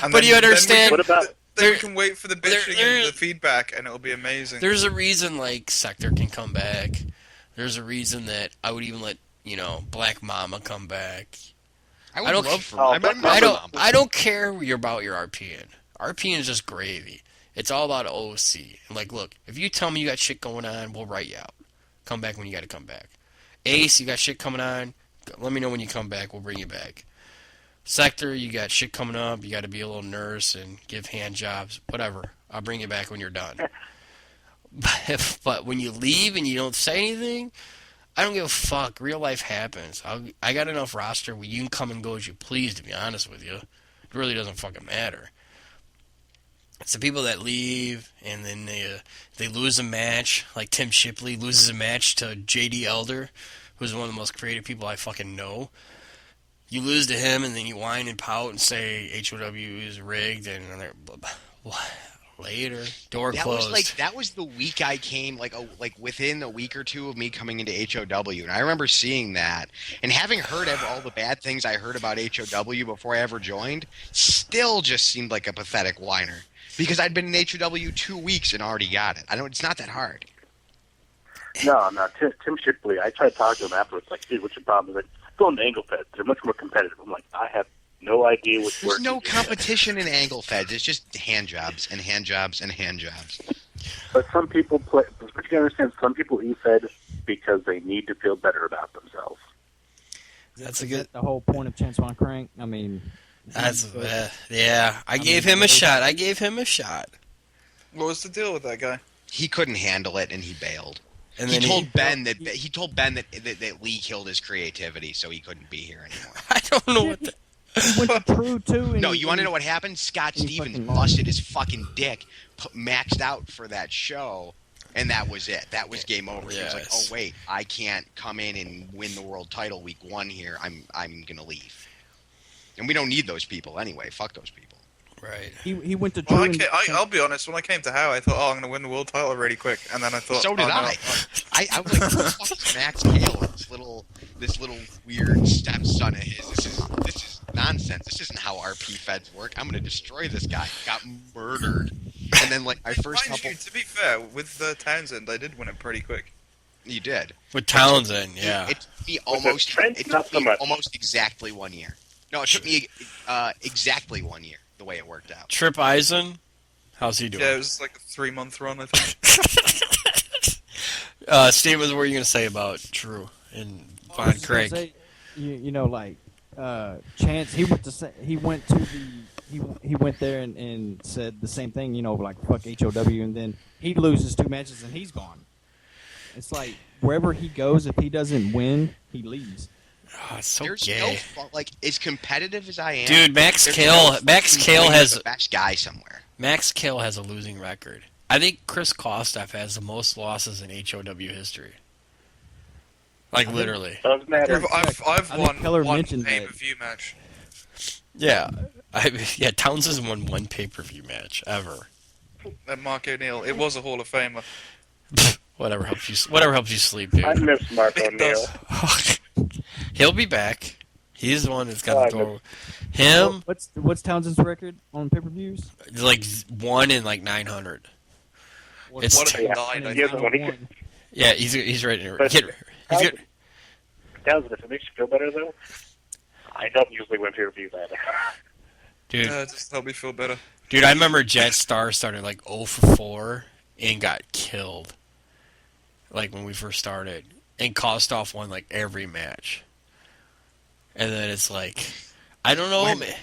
And But you understand- What about Then we There- can wait for the there- bitching there- and the feedback, and it'll be amazing. There's a reason, like, Sector can come back. There's a reason that I would even let, Black Mama come back. I would I don't- love for Oh, I but remember I don't care about your RPN. RPN is just gravy. It's all about OC. And, like, look, if you tell me you got shit going on, we'll write you out. Come back when you got to come back. Ace, you got shit coming on. Let me know when you come back. We'll bring you back. Sector, you got shit coming up. You got to be a little nurse and give hand jobs. Whatever. I'll bring you back when you're done. But when you leave and you don't say anything, I don't give a fuck. Real life happens. I got enough roster where you can come and go as you please, to be honest with you. It really doesn't fucking matter. It's the people that leave and then they lose a match, like Tim Shipley loses a match to JD Elder, who's one of the most creative people I fucking know. You lose to him and then you whine and pout and say HOW is rigged and later, door closed. That was the week I came, like within a week or two of me coming into HOW, and I remember seeing that and having heard all the bad things I heard about HOW before I ever joined. Still, just seemed like a pathetic whiner because I'd been in HOW 2 weeks and already got it. It's not that hard. No. Tim Shipley, I tried to talk to him afterwards, like, dude, what's your problem? He's like, still in the angle fed. They're much more competitive. I'm like, I have no idea which There's word. no you did. competition in angle feds. It's just hand jobs and hand jobs and hand jobs. But some people play. But you gotta understand, some people e-fed because they need to feel better about themselves. That's a Is good. that the whole point of Chance Von Crank? I mean, That's yeah. I gave him a shot. I gave him a shot. What was the deal with that guy? He couldn't handle it and he bailed. And He then told Ben that Lee killed his creativity, so he couldn't be here anymore. I don't know what. The, he went to True too. And No, he- you want to know what happened? Scott he Stevens fucking lost. busted his fucking dick, maxed out for that show, and that was it. That was game over. He was like, Yes. "Oh wait, I can't come in and win the world title week 1 here. I'm gonna leave." And we don't need those people anyway. Fuck those people. right. He went to True. Well, and- I'll be honest. When I came to How, I thought, I'm going to win the world title really quick, and then I thought, So did oh, no. I. I was like, "Who the fuck is Max Cale? This little weird stepson of his. This is nonsense. This isn't how RP feds work. I'm gonna destroy this guy." Got murdered. And then like my first Mind couple, you, to be fair, with Townsend, I did win it pretty quick. you did. With Townsend, yeah. It took me With the almost. Trent, It not took so me much. almost exactly 1 year. No, it took me exactly 1 year. The way it worked out. Trip Eisen, how's he doing? Yeah, it was like a 3-month run, I think. Steve, what were you gonna say about True and Von just gonna Craig? say, you know, like Chance, he went to he went to the he went there and said the same thing. You know, like fuck HOW, and then he loses 2 matches and he's gone. It's like wherever he goes, if he doesn't win, he leaves. Oh, it's so There's gay. no like as competitive as I am. Dude, Max there's Cale. no Max fucking Cale way has there's a best guy somewhere. Max Cale has a losing record. I think Chris Kostoff has the most losses in HOW history. Like literally. Doesn't matter. I've I think won Keller one mentioned that. pay-per-view match. Yeah. Yeah, Townsend's won one pay-per-view match ever. At Mark O'Neill. It was a Hall of Famer. Whatever helps you sleep, dude. I miss Mark It O'Neill. does. He'll be back. He's the one that's got Oh, the I door. Him, What's Townsend's record on pay-per-views? like 1 in like 900. It's What if he Yeah. died? I He hasn't think. won. He could- Yeah, he's ready to But- get. He's get, Townsend, if it makes you feel better, though, I don't usually win pay-per-views either. dude, Just help me feel better. dude, I remember Jet Star started like 0 for 4 and got killed. Like when we first started, and Kostoff won like every match. And then it's like, I don't know, man.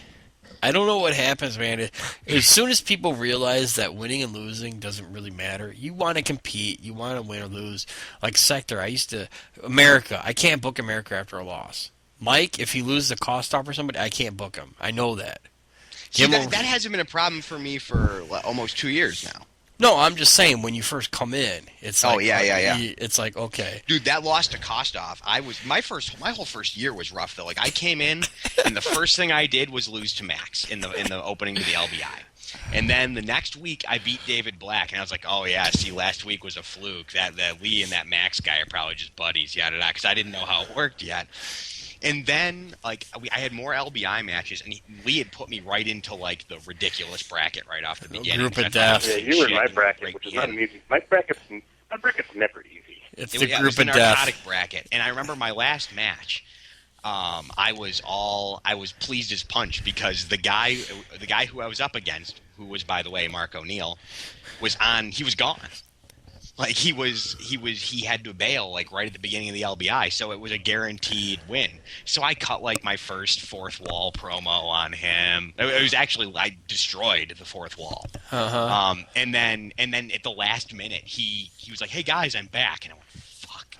I don't know what happens, man. As soon as people realize that winning and losing doesn't really matter, you want to compete, you want to win or lose. Like Sector, America, I can't book America after a loss. Mike, if he loses a Kostoff or somebody, I can't book him. I know that. See, Give him that hasn't been a problem for me for almost 2 years now. No, I'm just saying when you first come in, it's like, Oh, yeah. It's like, okay, Dude, that loss to Kostoff, my whole first year was rough though. Like I came in and the first thing I did was lose to Max in the opening to the LBI. And then the next week I beat David Black and I was like, "Oh yeah, see last week was a fluke. That Lee and that Max guy are probably just buddies, yada yada," cuz I didn't know how it worked yet. And then, like, I had more LBI matches, and Lee had put me right into, like, the ridiculous bracket right off the beginning. Group of 'cause I thought death. it Yeah, was you were in shit my and bracket, break which is me not in. an easy. My bracket's never easy. it's It the was group the of death. narcotic bracket. And I remember my last match, I was pleased as punch because the guy who I was up against, who was, by the way, Mark O'Neill, he was gone. Like he had to bail like right at the beginning of the LBI, so it was a guaranteed win. So I cut like my first fourth wall promo on him. It was actually, I destroyed the fourth wall. Uh-huh. And then at the last minute he was like, "Hey guys, I'm back," and I went, "Fuck."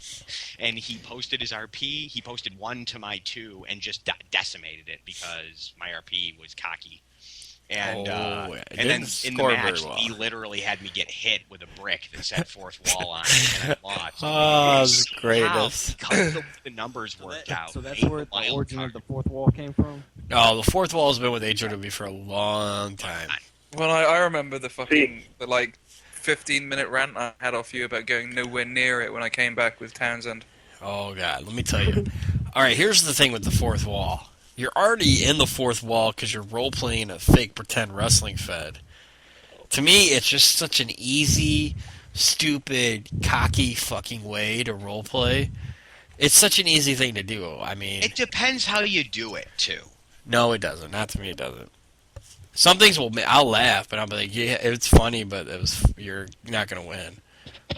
And he posted his RP. He posted 1 to my 2 and just decimated it because my RP was cocky. And it and then didn't in the score match, very well. he literally had me get hit with a brick that said fourth wall on it, and I lost. Oh, the How? greatest. Because the numbers worked out. So that's They where the wild origin card. of the fourth wall came from. Oh, the fourth wall has been with HOW for a long time. Well, I remember the 15-minute rant I had off you about going nowhere near it when I came back with Townsend. Oh, God, let me tell you. All right, here's the thing with the fourth wall. You're already in the fourth wall because you're role-playing a fake pretend wrestling fed. To me, it's just such an easy, stupid, cocky fucking way to roleplay. It's such an easy thing to do. I mean, It depends how you do it too. No, it doesn't. Not to me, it doesn't. Some things I'll laugh, but I'll be like, yeah, it's funny, but you're not gonna win.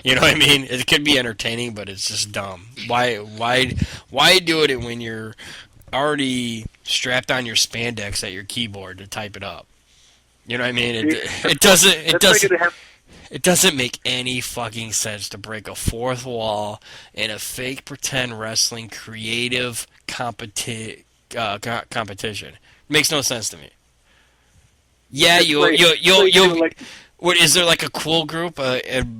You know what I mean? It could be entertaining, but it's just dumb. Why do it when you're already strapped on your spandex at your keyboard to type it up? You know what I mean? It doesn't make any fucking sense to break a fourth wall in a fake pretend wrestling creative competition. It makes no sense to me. Yeah, what is there like a cool group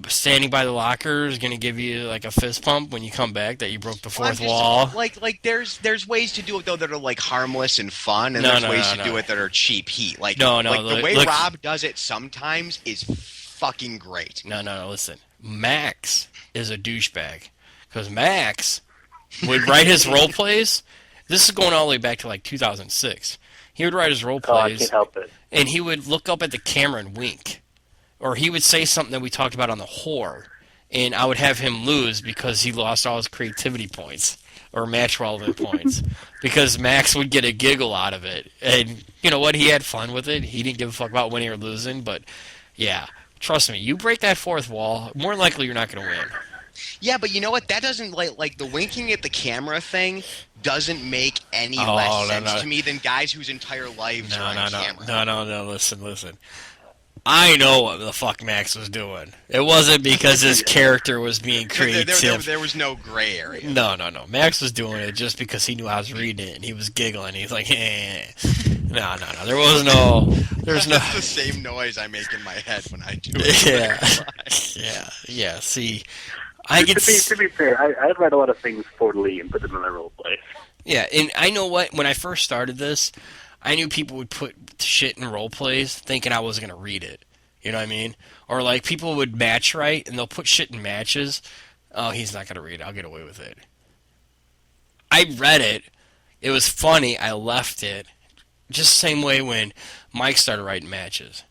standing by the locker is going to give you like a fist pump when you come back that you broke the fourth wall? Like there's ways to do it though that are like harmless and fun, and there's ways to do it that are cheap heat. Like the way Rob does it sometimes is fucking great. No, listen. Max is a douchebag because Max would write his role plays. This is going all the way back to like 2006. He would write his role plays, I can't help it. And he would look up at the camera and wink. Or he would say something that we talked about on the HOR, and I would have him lose because he lost all his creativity points or match relevant points because Max would get a giggle out of it. And you know what? He had fun with it. He didn't give a fuck about winning or losing, but yeah, trust me, you break that fourth wall, more likely you're not going to win. Yeah, but you know what? That doesn't like the winking at the camera thing doesn't make any less sense to me than guys whose entire lives are on camera. No. Listen. I know what the fuck Max was doing. It wasn't because his character was being creative. There was no gray area. No. Max was doing it just because he knew I was reading it, and he was giggling. He's like, eh. No. There was no. There's no. That's the same noise I make in my head when I do it. Yeah. See, To be fair, I'd write a lot of things for Lee and put them in their role plays. Yeah, and I know what. When I first started this, I knew people would put shit in role plays thinking I wasn't going to read it. You know what I mean? Or like people would match right and they'll put shit in matches. Oh, he's not going to read it. I'll get away with it. I read it. It was funny. I left it. Just the same way when Mike started writing matches.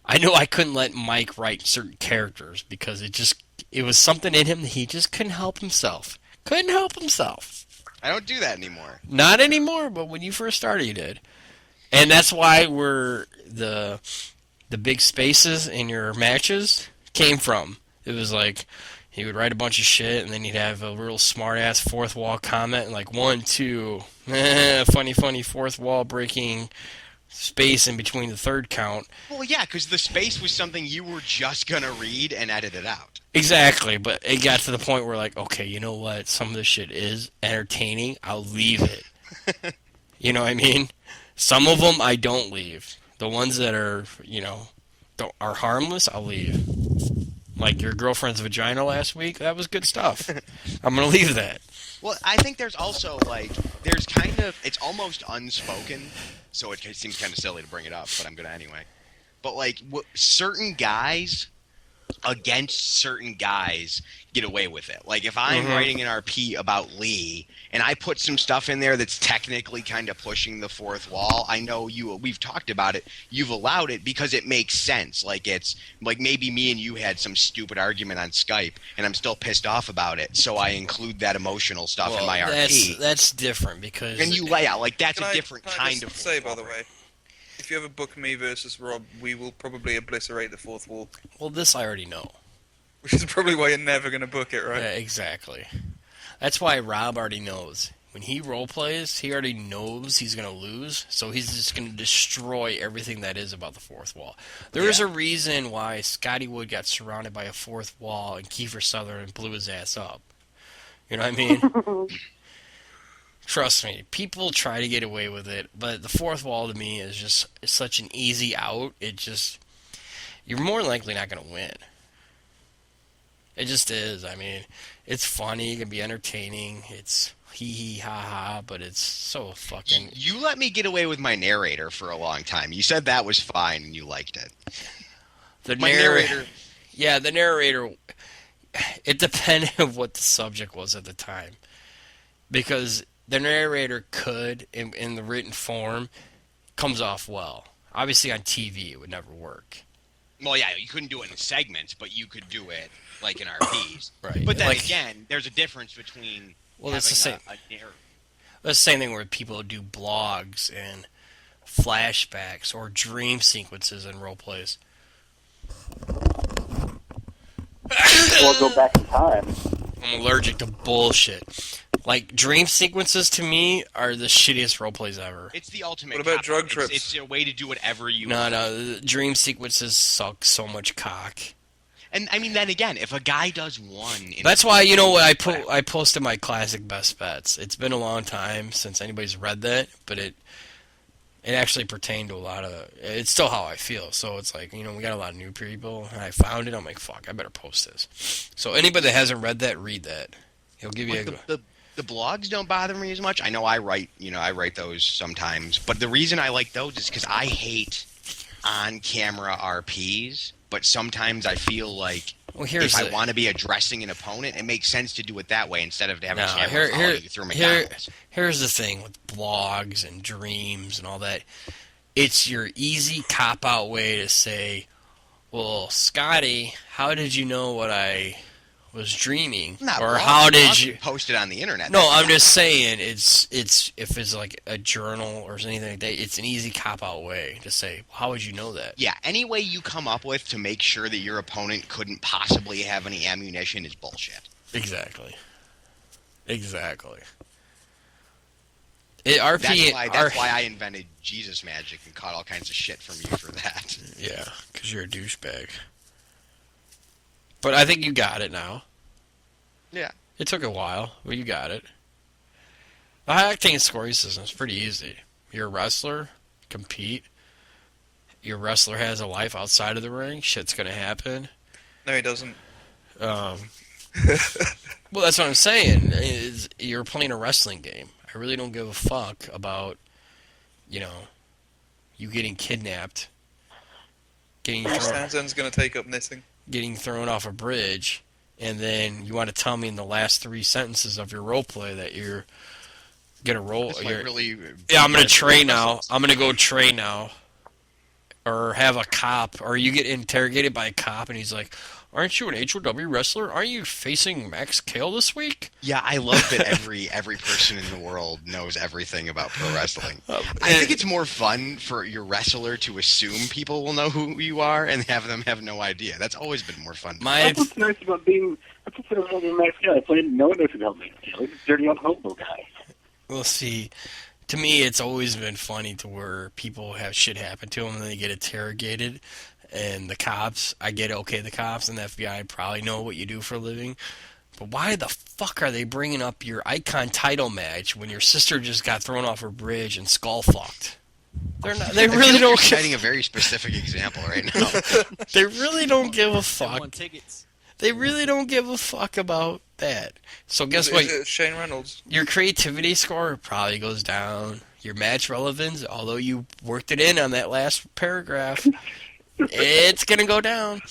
I knew I couldn't let Mike write certain characters because it was something in him that he just couldn't help himself. Couldn't help himself. I don't do that anymore. Not anymore, but when you first started, you did. And that's why the big spaces in your matches came from. It was like he would write a bunch of shit, and then he'd have a real smart-ass fourth wall comment, and like 1, 2, funny fourth wall breaking space in between the third count. Well, yeah, because the space was something you were just going to read and edit it out. Exactly, but it got to the point where like, okay, you know what? Some of this shit is entertaining. I'll leave it. You know what I mean? Some of them I don't leave. The ones that are, are harmless, I'll leave. Like your girlfriend's vagina last week, that was good stuff. I'm going to leave that. Well, I think there's also, it's almost unspoken, so it seems kind of silly to bring it up, but I'm going to anyway. But, certain guys against certain guys get away with it. Like, if I'm writing an RP about Lee, and I put some stuff in there that's technically kind of pushing the fourth wall, I know we've talked about it, you've allowed it because it makes sense. Like, it's, like, maybe me and you had some stupid argument on Skype, and I'm still pissed off about it, so I include that emotional stuff in my RP. That's different, because... And you lay out, that's a different kind of... say, by the way, if you ever book me versus Rob, we will probably obliterate the fourth wall. Well, this I already know. Which is probably why you're never going to book it, right? Yeah, exactly. That's why Rob already knows. When he role plays, he already knows he's going to lose, so he's just going to destroy everything that is about the fourth wall. There is a reason why Scotty Wood got surrounded by a fourth wall and Kiefer Sutherland blew his ass up. You know what I mean? Trust me, people try to get away with it, but the fourth wall to me is just such an easy out. You're more likely not going to win. It just is. I mean, it's funny, it can be entertaining, it's hee ha ha, but it's so fucking... You let me get away with my narrator for a long time. You said that was fine and you liked it. The narrator... Yeah, the narrator... It depended on what the subject was at the time. Because the narrator could, in the written form, comes off well. Obviously on TV it would never work. Well, yeah, you couldn't do it in segments, but you could do it like in RPs. Right. But then again, there's a difference between it's the same. the same thing where people do blogs and flashbacks or dream sequences in role plays. Or go back in time. I'm allergic to bullshit. Like, dream sequences to me are the shittiest role plays ever. It's the ultimate. What about cop-out. drug trips? It's a way to do whatever you No, want. the dream sequences suck so much cock. And I mean, then again, if a guy does one, That's why, you know what, I posted my classic best bets. It's been a long time since anybody's read that, but it actually pertained to a lot of, it's still how I feel. So it's like, you know, we got a lot of new people, and I found it. I'm like, fuck, I better post this. So anybody that hasn't read that, read that. He'll give you like the blogs don't bother me as much. I know I write those sometimes, but the reason I like those is because I hate on-camera RPs. But sometimes I feel like if I want to be addressing an opponent, it makes sense to do it that way instead of having camera follow you through McDonald's. Here's the thing with blogs and dreams and all that. It's your easy cop-out way to say, well, Scotty, how did you know what I was dreaming? Or how did you post it on the internet? No, I'm just saying it's if it's like a journal or anything like that, it's an easy cop-out way to say, well, how would you know that? Yeah, any way you come up with to make sure that your opponent couldn't possibly have any ammunition is bullshit. Exactly. That's why I invented Jesus Magic and caught all kinds of shit from you for that. Yeah, because you're a douchebag. But I think you got it now. Yeah. It took a while, but you got it. The high-octane scoring system is pretty easy. You're a wrestler, compete. Your wrestler has a life outside of the ring. Shit's going to happen. No, he doesn't. Well, that's what I'm saying. Is you're playing a wrestling game. I really don't give a fuck about, you know, you getting kidnapped, Stanton's going to take up knitting. Getting thrown off a bridge, and then you want to tell me in the last 3 sentences of your role play that you're gonna roll. I'm gonna train now. I'm gonna go train now, or have a cop, or you get interrogated by a cop, and he's like, "Aren't you an HOW wrestler? Aren't you facing Max Cale this week?" Yeah, I love that every person in the world knows everything about pro wrestling. I think it's more fun for your wrestler to assume people will know who you are and have them have no idea. That's always been more fun. That's what's nice about being Max Cale. No one knows about Max Cale. He's a dirty old hobo guy. Well, see, to me, it's always been funny to where people have shit happen to them and they get interrogated. And the cops, I get it, okay, the cops and the FBI probably know what you do for a living. But why the fuck are they bringing up your Icon title match when your sister just got thrown off a bridge and skull fucked? They're not. They really don't. You're citing a very specific example right now. They really don't give a fuck. Won tickets. They really don't give a fuck about that. So guess what? Shane Reynolds. Your creativity score probably goes down. Your match relevance, although you worked it in on that last paragraph, it's gonna go down.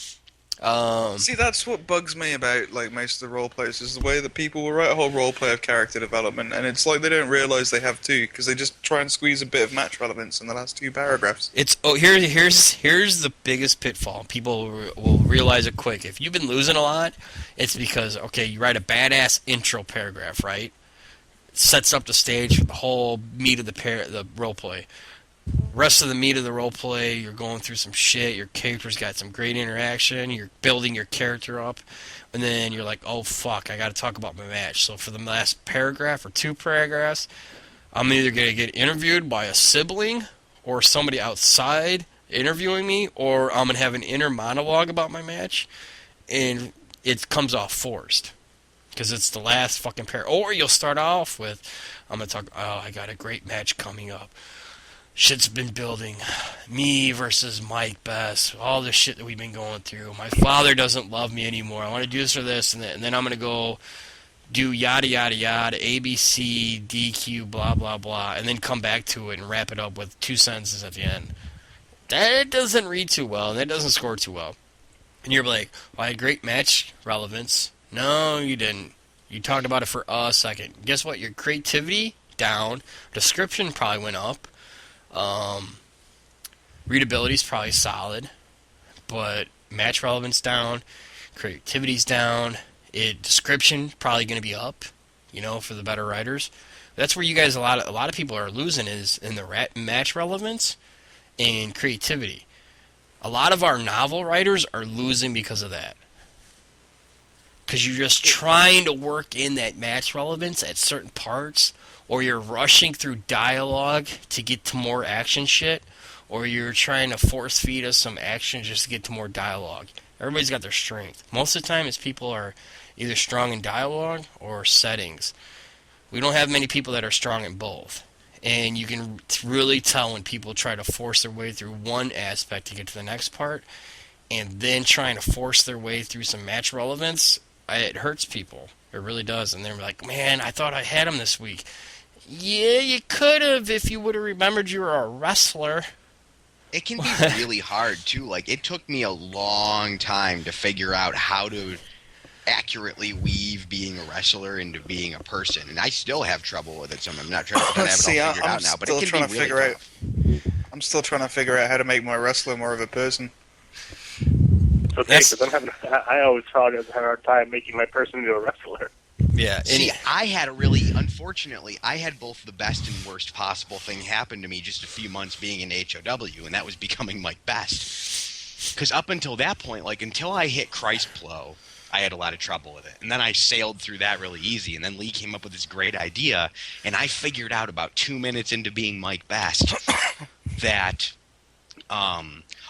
See, that's what bugs me about like most of the role plays is the way that people will write a whole role play of character development, and it's like they don't realize they have to because they just try and squeeze a bit of match relevance in the last 2 paragraphs. Here's the biggest pitfall. People will realize it quick. If you've been losing a lot, it's because you write a badass intro paragraph, right? Sets up the stage for the whole meat of the role play. Rest of the meat of the role play, you're going through some shit, your character's got some great interaction, you're building your character up, and then you're like, oh fuck, I gotta talk about my match. So for the last paragraph or 2 paragraphs, I'm either gonna get interviewed by a sibling or somebody outside interviewing me, or I'm gonna have an inner monologue about my match, and it comes off forced. Because it's the last fucking or you'll start off with, I'm gonna talk, I got a great match coming up. Shit's been building. Me versus Mike Best. All the shit that we've been going through. My father doesn't love me anymore. I want to do this or this. And then I'm going to go do yada, yada, yada, ABC, DQ, blah, blah, blah. And then come back to it and wrap it up with 2 sentences at the end. That doesn't read too well. And that doesn't score too well. And you're like, well, I had great match relevance. No, you didn't. You talked about it for a second. Guess what? Your creativity down. Description probably went up. Readability's probably solid, but match relevance down, creativity's down. Description probably going to be up, for the better writers, That's where you guys, a lot of people are losing, is in the match relevance and creativity. A lot of our novel writers are losing because of that. Because you're just trying to work in that match relevance at certain parts, or you're rushing through dialogue to get to more action shit, or you're trying to force feed us some action just to get to more dialogue. Everybody's got their strength. Most of the time, it's people are either strong in dialogue or settings. We don't have many people that are strong in both. And you can really tell when people try to force their way through one aspect to get to the next part, and then trying to force their way through some match relevance. It hurts people. It really does. And they're like, man, I thought I had him this week. Yeah, you could have if you would have remembered you were a wrestler. It can be really hard, too. Like, it took me a long time to figure out how to accurately weave being a wrestler into being a person. And I still have trouble with it, so I'm not trying to have it all figured out now. But it can be really tough. I'm still trying to figure out how to make my wrestler more of a person. Okay, because I always thought I had a hard time making my person into a wrestler. Yeah. See, unfortunately, I had both the best and worst possible thing happen to me just a few months being in HOW, and that was becoming Mike Best. Because up until that point, like, until I hit Christplo, I had a lot of trouble with it. And then I sailed through that really easy, and then Lee came up with this great idea, and I figured out about 2 minutes into being Mike Best that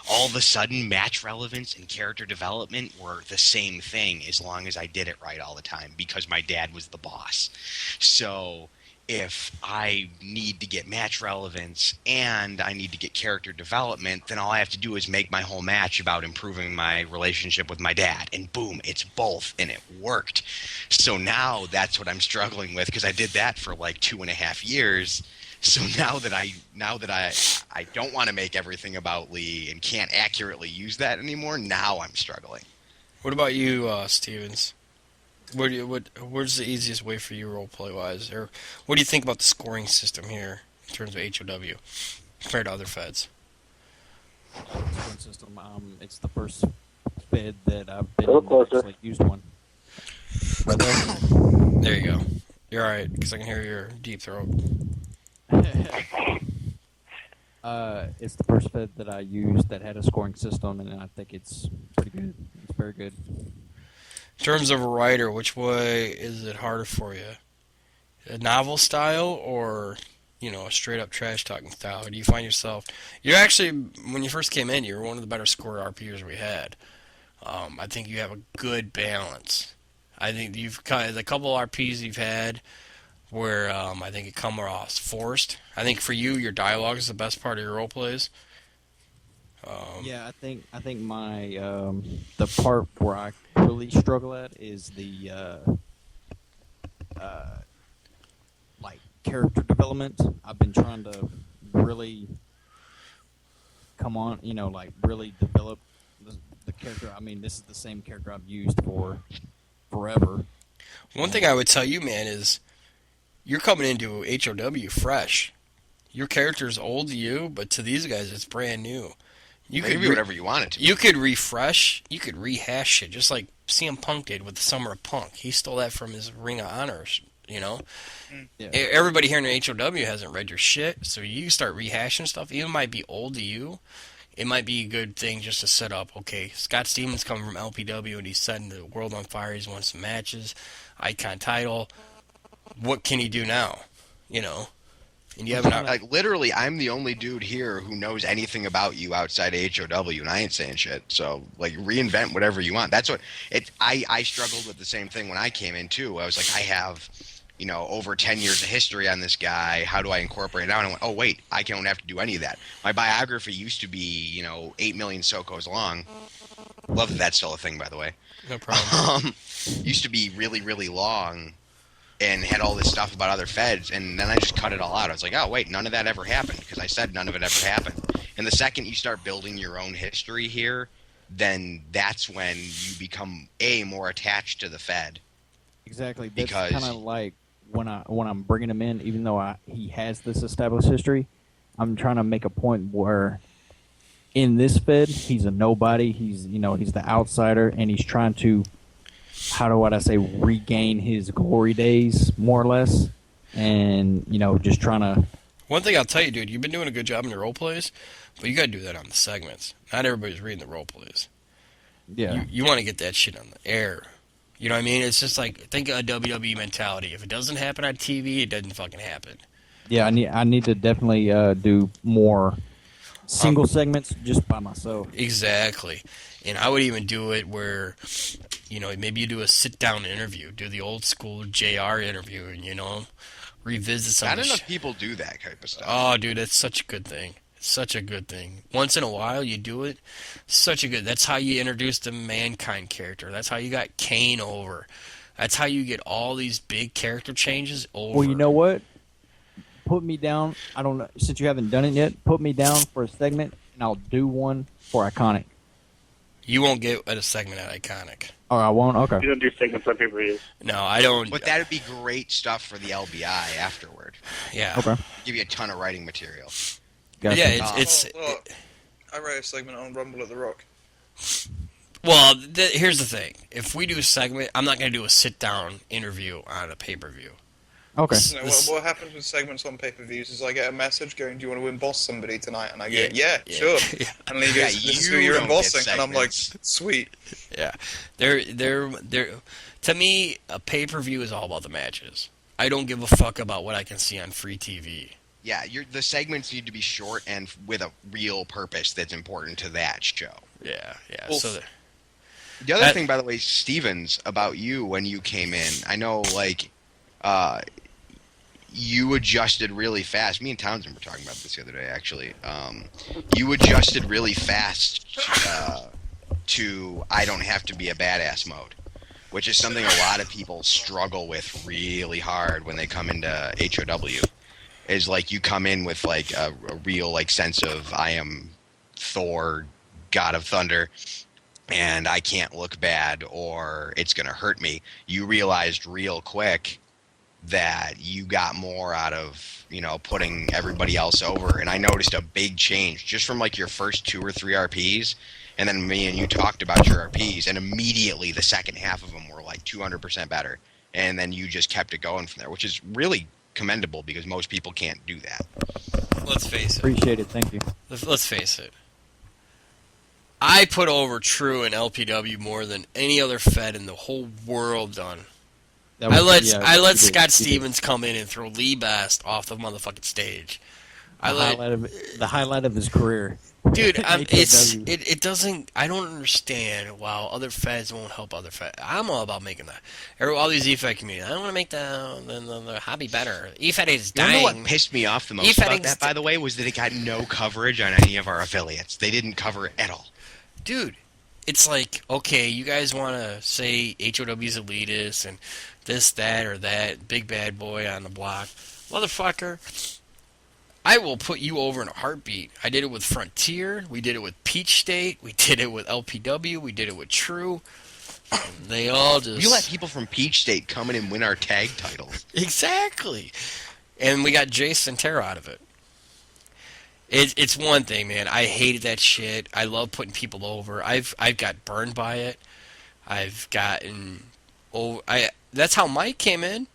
all of a sudden match relevance and character development were the same thing as long as I did it right all the time, because my dad was the boss. So if I need to get match relevance and I need to get character development, then all I have to do is make my whole match about improving my relationship with my dad. And boom, it's both, and it worked. So now that's what I'm struggling with, because I did that for like 2.5 years. So now that I don't want to make everything about Lee and can't accurately use that anymore, now I'm struggling. What about you, Stevens? Where's the easiest way for you roleplay wise, or what do you think about the scoring system here in terms of HOW compared to other feds? Scoring system. It's the first fed that I've been actually used one. Right there. There you go. You're all right, because I can hear your deep throat. It's the first fed that I used that had a scoring system, and I think it's pretty good. It's very good. In terms of a writer, which way is it harder for you? A novel style or, a straight-up trash-talking style? Or do you find yourself... You're actually, when you first came in, you were one of the better scored RPers we had. I think you have a good balance. I think the couple RPs you've had where I think it come off forced. I think for you, your dialogue is the best part of your role plays. Yeah, I think my the part where I really struggle at is the like character development. I've been trying to really come on, like really develop the character. I mean, this is the same character I've used for forever. One thing I would tell you, man, is you're coming into HOW fresh. Your character's old to you, but to these guys, it's brand new. You could be whatever you want it to be. You could refresh, you could rehash shit, just like CM Punk did with the Summer of Punk. He stole that from his Ring of Honor, Yeah. Everybody here in the HOW hasn't read your shit, so you start rehashing stuff. Even might be old to you. It might be a good thing just to set up, okay, Scott Stevens coming from LPW, and he's setting the world on fire. He's won some matches, Icon title. What can he do now? And you haven't like literally, I'm the only dude here who knows anything about you outside of HOW, and I ain't saying shit. So like, reinvent whatever you want. That's what it. I struggled with the same thing when I came in too. I was like, I have, over 10 years of history on this guy. How do I incorporate it now? And I went, oh wait, I don't have to do any of that. My biography used to be 8 million SOCOs long. Love that that's still a thing, by the way. No problem. Used to be really, really long. And had all this stuff about other feds, and then I just cut it all out. I was like, oh, wait, none of that ever happened, because I said none of it ever happened. And the second you start building your own history here, then that's when you become, more attached to the fed. Exactly. That's kind of like when I'm bringing him in, even though he has this established history, I'm trying to make a point where in this fed, he's a nobody. He's the outsider, and he's trying to regain his glory days, more or less. and just trying to. One thing I'll tell you, dude, you've been doing a good job in your role plays, but you got to do that on the segments. Not everybody's reading the role plays. Yeah. You want to get that shit on the air. You know what I mean? It's just like, think of a WWE mentality. If it doesn't happen on TV, it doesn't fucking happen. Yeah, I need to definitely do more single segments just by myself. Exactly. And I would even do it where, maybe you do a sit-down interview. Do the old school JR interview and, revisit some Not of the enough people do that type of stuff. Oh, dude, that's such a good thing. It's such a good thing. Once in a while, you do it. Such a good. That's how you introduce the Mankind character. That's how you got Kane over. That's how you get all these big character changes over. Well, you know what? Put me down. I don't know, since you haven't done it yet. Put me down for a segment, and I'll do one for Iconic. You won't get a segment at Iconic. Oh, I won't. Okay. You don't do segments on pay-per-views. No, I don't. But that'd be great stuff for the LBI afterward. Yeah. Okay. Give you a ton of writing material. Gotcha. Yeah, it's I write a segment on Rumble at the Rock. well. Here's the thing: if we do a segment, I'm not going to do a sit-down interview on a pay-per-view. Okay. What happens with segments on pay-per-views is I get a message going, "Do you want to emboss somebody tonight?" And I go, "Yeah, sure." Yeah. And then he goes, "This is who you you're don't get embossing," and I'm like, segments. "Sweet." Yeah, they're to me, a pay-per-view is all about the matches. I don't give a fuck about what I can see on free TV. Yeah, the segments need to be short and with a real purpose that's important to that show. Yeah. Well, So The other thing, by the way, Stevens, about you when you came in, I know, you adjusted really fast. Me and Townsend were talking about this the other day, actually. You adjusted really fast to I don't have to be a badass mode, which is something a lot of people struggle with really hard when they come into HOW. Is like you come in with like a real like sense of I am Thor, God of Thunder, and I can't look bad or it's going to hurt me. You realized real quick that you got more out of, putting everybody else over. And I noticed a big change just from like your first 2 or 3 RPs. And then me and you talked about your RPs, and immediately the second half of them were like 200% better. And then you just kept it going from there, which is really commendable because most people can't do that. let's face it. Appreciate it. Thank you. Let's face it. I put over True and LPW more than any other Fed in the whole world done. I let Scott Stevens come in and throw Lee Best off the motherfucking stage. The highlight of his career. Dude, HOW. it doesn't. I don't understand why other feds won't help other feds. I'm all about making all these EFED communities. I want to make the hobby better. EFED is You dying. know what pissed me off the most about that, by the way, was that it got no coverage on any of our affiliates. They didn't cover it at all. Dude, it's like, okay, you guys want to say HOW's elitist and this, that, or that, big bad boy on the block. Motherfucker, I will put you over in a heartbeat. I did it with Frontier. We did it with Peach State. We did it with LPW. We did it with True. And they all just... We let people from Peach State come in and win our tag titles. Exactly. And we got Jason Terra out of it. It's one thing, man. I hated that shit. I love putting people over. I've got burned by it. I've gotten... That's how Mike came in.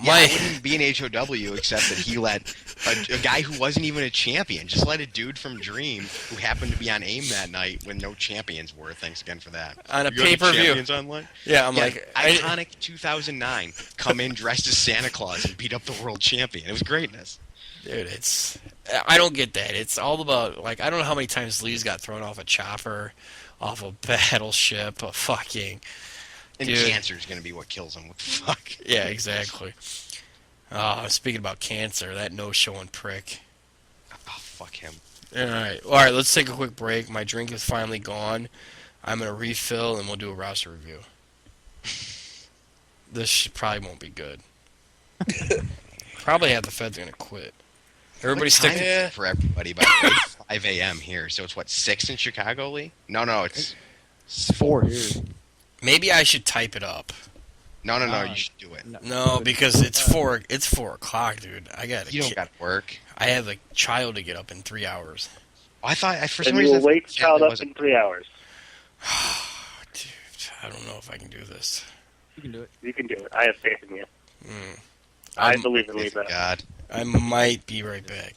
Yeah, I wouldn't be an HOW except that he let a guy who wasn't even a champion, just let a dude from Dream who happened to be on AIM that night when no champions were. Thanks again for that. On a You got pay-per-view. Champions online? Yeah, I'm like... Iconic 2009. Come in dressed as Santa Claus and beat up the world champion. It was greatness. Dude, I don't get that. It's all about, like, I don't know how many times Lee's got thrown off a chopper, off a battleship, a fucking... And Dude. cancer's going to be what kills him. What the fuck? Yeah, exactly. Speaking about cancer, that no-showing prick. Oh, fuck him. All right, let's take a quick break. My drink is finally gone. I'm going to refill, and we'll do a roster review. This probably won't be good. Probably half the Fed's going to quit. Everybody What stick... time is it for everybody, by the way? It's 5 a.m. here, so it's what, 6 in Chicago, Lee? No, it's 4 here. Maybe I should type it up. No, you should do it. No, because it's 4 o'clock, dude. You don't got work. I have a child to get up in 3 hours. Oh, I thought for some And you reason will wake the child it up wasn't- in 3 hours. Dude, I don't know if I can do this. You can do it. You can do it. I have faith in you. I believe in Praise Lita. God. I might be right back.